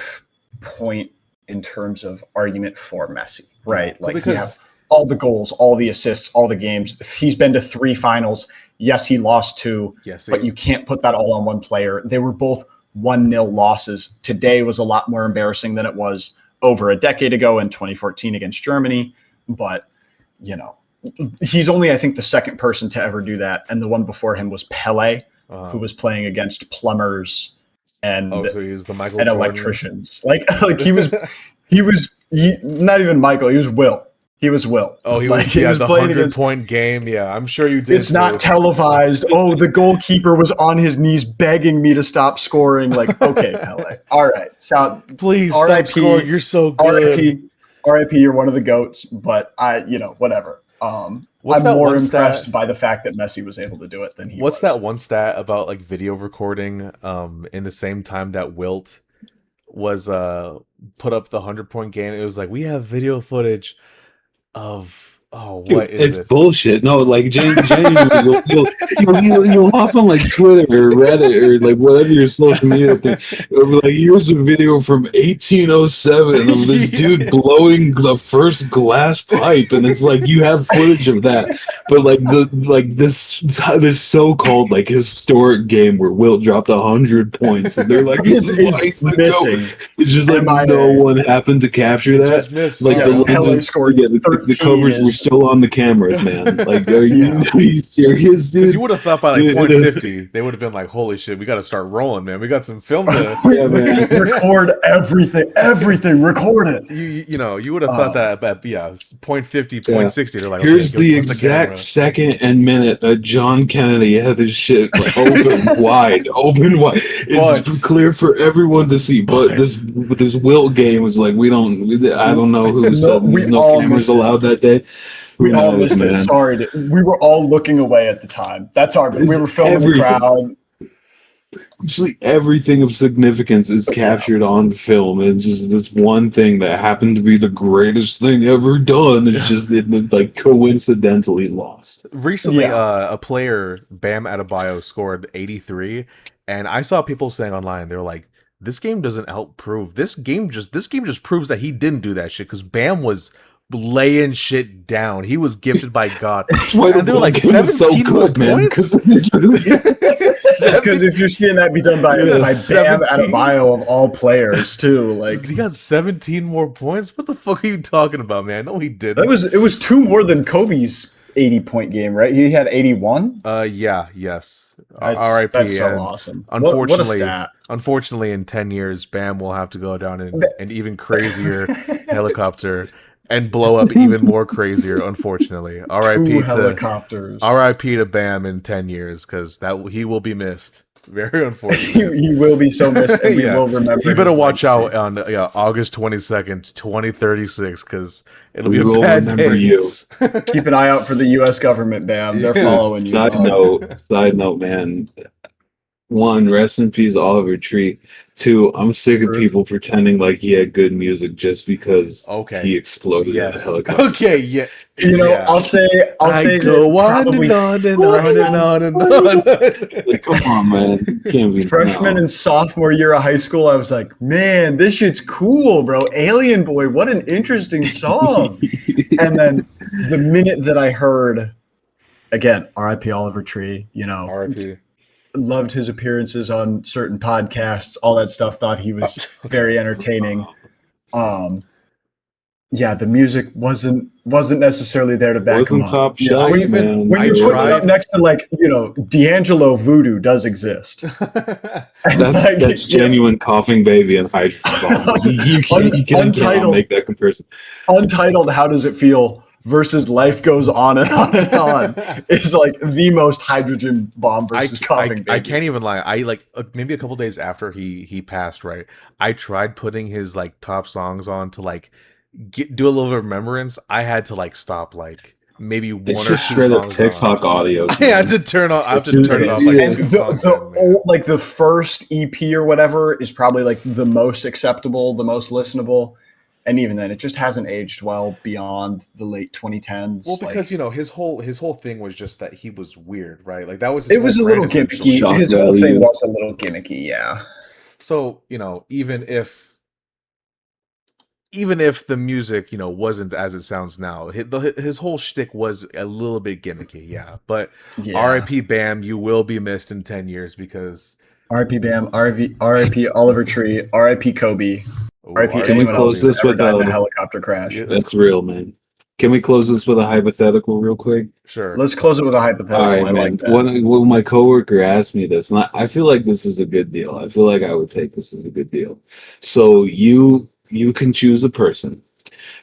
point in terms of argument for Messi, right? Well, Like you have all the goals, all the assists, all the games. He's been to 3 finals. Yes, he lost 2, yes, but you can't put that all on one player. They were both 1-0 losses. Today was a lot more embarrassing than it was over a decade ago in 2014 against Germany. But, he's only, I think, the second person to ever do that. And the one before him was Pele, who was playing against plumbers and, so he was the Michael and Jordan. electricians. Like he was not even Michael. He was Will. He was Will. Oh, he like, was the playing 100-point game. Yeah, I'm sure you did. It's not televised. Oh, the goalkeeper was on his knees begging me to stop scoring. Like, okay, Pele. All right. So Please stop RIP, scoring. You're so good. RIP, you're one of the GOATs, but whatever. What's I'm that more one impressed stat? by the fact that Messi was able to do it than he What's was. that one stat about like video recording in the same time that Wilt was put up the 100-point game? It was like, we have video footage of what is It's it? bullshit. No, like genuinely, you'll hop on like Twitter or Reddit or like whatever your social media thing. It'll be like, here's a video from 1807 of this dude blowing the first glass pipe, and it's like you have footage of that, but like this so-called like historic game where Wilt dropped 100 points, and they're like, It's missing. It's just like MIA. no one happened to capture that. Just missed. Like the Pele lenses, scored the 13 covers were is- still on the cameras, man. Like, are you, Yeah. are you serious, Because dude? you would have thought by like Dude, point 50, they would have been like, holy shit, we got to start rolling, man. We got some film to. Yeah, man. Record everything, record it. You would have thought that, but yeah, point 50, point Yeah. 60. They're like, Here's okay, the go press exact camera. second and minute that John Kennedy had this shit like, open wide. It's But- clear for everyone to see. But this Wilt game was like, I don't know who said we there's no all cameras missed it. allowed that day. We Who all knows, missed it. man? Sorry, we were all looking away at the time. That's our. We were filming the Everything. crowd. Usually everything of significance is captured on film. It's just this one thing that happened to be the greatest thing ever done. It's just it like coincidentally lost. Recently, Yeah. a player, Bam Adebayo, scored 83, and I saw people saying online, they're like, this game doesn't help prove. This game just proves that he didn't do that shit, because Bam was laying shit down. He was gifted by God. That's why And the there were like ball game was 17 more points. Because if you're seeing that be done by Yeah, Bam 17. Adebayo of all players too, like He got 17 more points. What the fuck are you talking about, man? No, he didn't. it was two more than Kobe's 80-point game, right? He had 81. Yeah, yes. That's R.I.P. so And awesome. unfortunately, what a stat. unfortunately, in 10 years, Bam will have to go down in an even crazier helicopter and blow up even more crazier. Unfortunately, Two R.I.P. to helicopters. R.I.P. to Bam in 10 years because he will be missed. Very unfortunate. he will be so missed, and we will remember. He better his watch legacy. out on August 22nd, 2036, because it'll be We a will bad remember day. you. Keep an eye out for the U.S. government, Bam. They're Yeah. following you. Side note, man. One, rest in peace, Oliver Tree. Two, I'm sick of people pretending like he had good music just because Okay. he exploded in a Yes. helicopter. Okay. Yeah. You know, Yeah. I'll say I go that on probably and on and on and on and on. Like, come on, man. You can't be freshman no. and sophomore year of high school, I was like, man, this shit's cool, bro. Alien Boy, what an interesting song. And then the minute that I heard, again, R.I.P. Oliver Tree, you know, R.I.P. loved his appearances on certain podcasts, all that stuff, thought he was very entertaining. Yeah, the music wasn't necessarily there to back him Wasn't up. top You know, shelf, when man. when I you put it up tried. next to, like, you know, D'Angelo Voodoo does exist. And, That's like, that's you know, genuine coughing baby and hydro bomb. You cannot Untitled. make that comparison. Untitled How Does It Feel versus Life Goes On and On and On is like the most hydrogen bomb versus coughing baby. I can't even lie. I like maybe a couple days after he passed, right? I tried putting his like top songs on to like do a little remembrance. I had to like stop like maybe one It's or just two straight up songs TikTok audio. I had to turn off. I have to It's turn it off just- like And two the songs in, man. old, like the first EP or whatever is probably like the most acceptable, the most listenable. And even then, it just hasn't aged well beyond the late 2010s. Well, because like, you know his whole thing was just that he was weird, right? Like that was it was a whole little brand, essentially. gimmicky. Shock His whole value. thing was a little gimmicky, yeah. So you know, even if the music, you know, wasn't as it sounds now, his whole shtick was a little bit gimmicky, yeah. But Yeah. R.I.P. Bam, you will be missed in 10 years because R.I.P. Bam, R.I.P. Oliver Tree, R.I.P. Kobe, R.I.P. R.I.P. anyone else close who's this ever with died in a a- helicopter crash. Yeah, That's real, man. Can we close this with a hypothetical real quick? sure. Let's close it with a hypothetical. All right, I man. like that. When my coworker asked me this, and I feel like this is a good deal. I feel like I would take this as a good deal. So you can choose a person,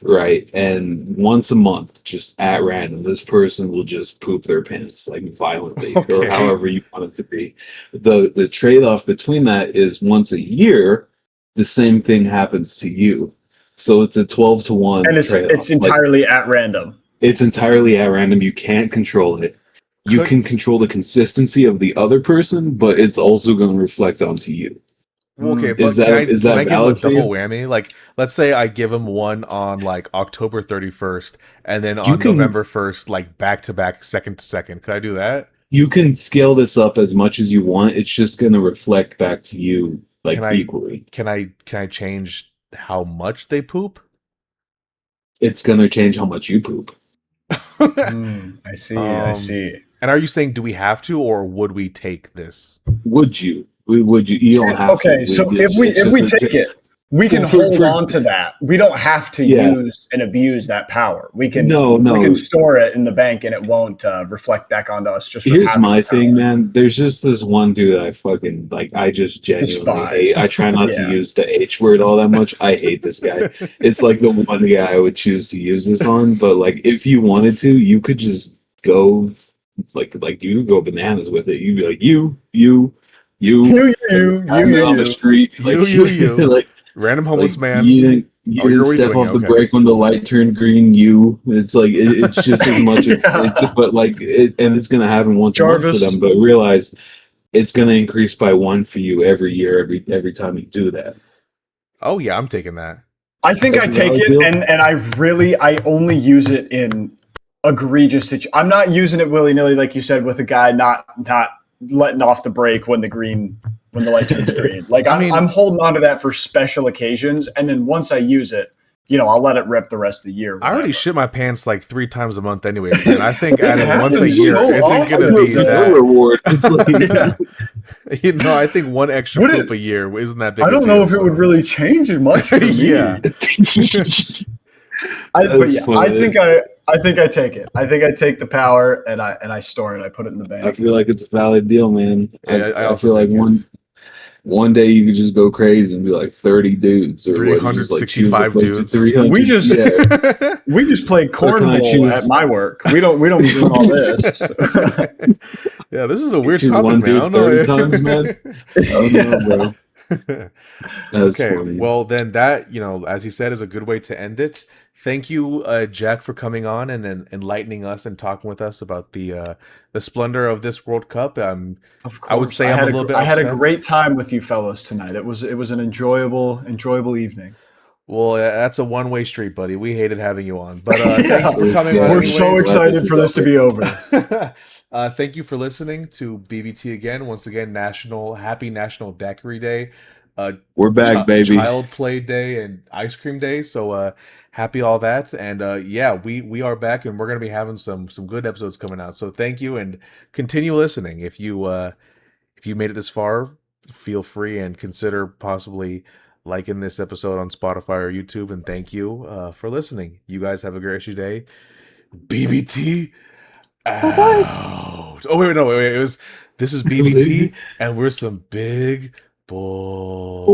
right? And once a month, just at random, this person will just poop their pants like violently, or Okay. however you want it to be. The trade-off between that is once a year, the same thing happens to you. So it's a 12-to-1 And it's trade-off. entirely at random. It's entirely at random. You can't control it. You Could- can control the consistency of the other person, but it's also going to reflect onto you. Well, okay, but Is that- can I, is can that I give him a valid for you? double whammy? Like, let's say I give him one on like October 31st, and then You on can- November 1st, like back to back, second to second. Could I do that? You can scale this up as much as you want. It's just going to reflect back to you like Can I- equally. Can I change how much they poop? It's going to change how much you poop. I see. I Um, see. And are you saying do we have to, or would we take this? Would you? Would you? You don't have Okay, to. so It's if we just a- take it, we can Well, for- hold for- on to that. We don't have to Yeah. use and abuse that power. We can No. we can store it in the bank and it won't reflect back onto us. Just for Here's having my the power. thing, man. There's just this one dude that I fucking like. I just genuinely Despise. hate. I try not Yeah. to use the H word all that much. I hate this guy. It's like the one guy I would choose to use this on. But like, if you wanted to, you could just go like you could go bananas with it. You'd be like you on the street. Like, You. like Random homeless like, man. You didn't, Oh, you're already step doing off it, the okay. brake when the light turned green. It's like it's just as much as, Yeah. but like and it's gonna happen once a month Jarvis. for them. But realize it's gonna increase by one for you every year, every time you do that. Oh yeah, I'm taking that. I think I That's take how I it, feel. and I only use it in egregious situations. I'm not using it willy nilly, like you said, with a guy not letting off the brake when the light turns green. Like I mean- I'm holding on to that for special occasions, and then once I use it, I'll let it rip the rest of the year. I already whatever. shit my pants like 3 times a month anyway, man. I think It adding once a happens year so isn't gonna often. be No that. reward. It's like, Yeah. I think one extra Would poop it- a year isn't that big I a don't deal. know if it would so. really change much for me. Yeah. But That's yeah, funny. I think I take it. I think I take the power and I store it. I put it in the I bank. feel like it's a valid deal, man. Yeah, I I also feel like take it. one day you could just go crazy and be like 30 dudes or what, just like choose a 365 bunch of dudes. 300. We just- yeah. We just play Or can I cornhole choose- at my work. We don't be doing all this. Yeah, this is a weird Choose topic, one man. I dude don't know. 30 times, man. Oh no, bro. That's Okay, funny. well then that, as he said, is a good way to end it. Thank you, Jack, for coming on and enlightening us and talking with us about the splendor of this World Cup. Of course, I would say I'm a little bit I had a upset. great time with you fellows tonight. It was an enjoyable evening. Well, that's a one-way street, buddy. We hated having you on, but thank you for coming on. We're anyways. so excited for this to be over. Thank you for listening to BBT again. Once again, Happy National Daiquiri Day. We're back, baby. Child Play Day and Ice Cream Day. So happy all that. And yeah, we are back, and we're gonna be having some good episodes coming out. So thank you, and continue listening. If you made it this far, feel free and consider possibly liking this episode on Spotify or YouTube. And thank you for listening. You guys have a great rest of your day. BBT out. Oh wait, no, wait. This is BBT, and we're some big boys.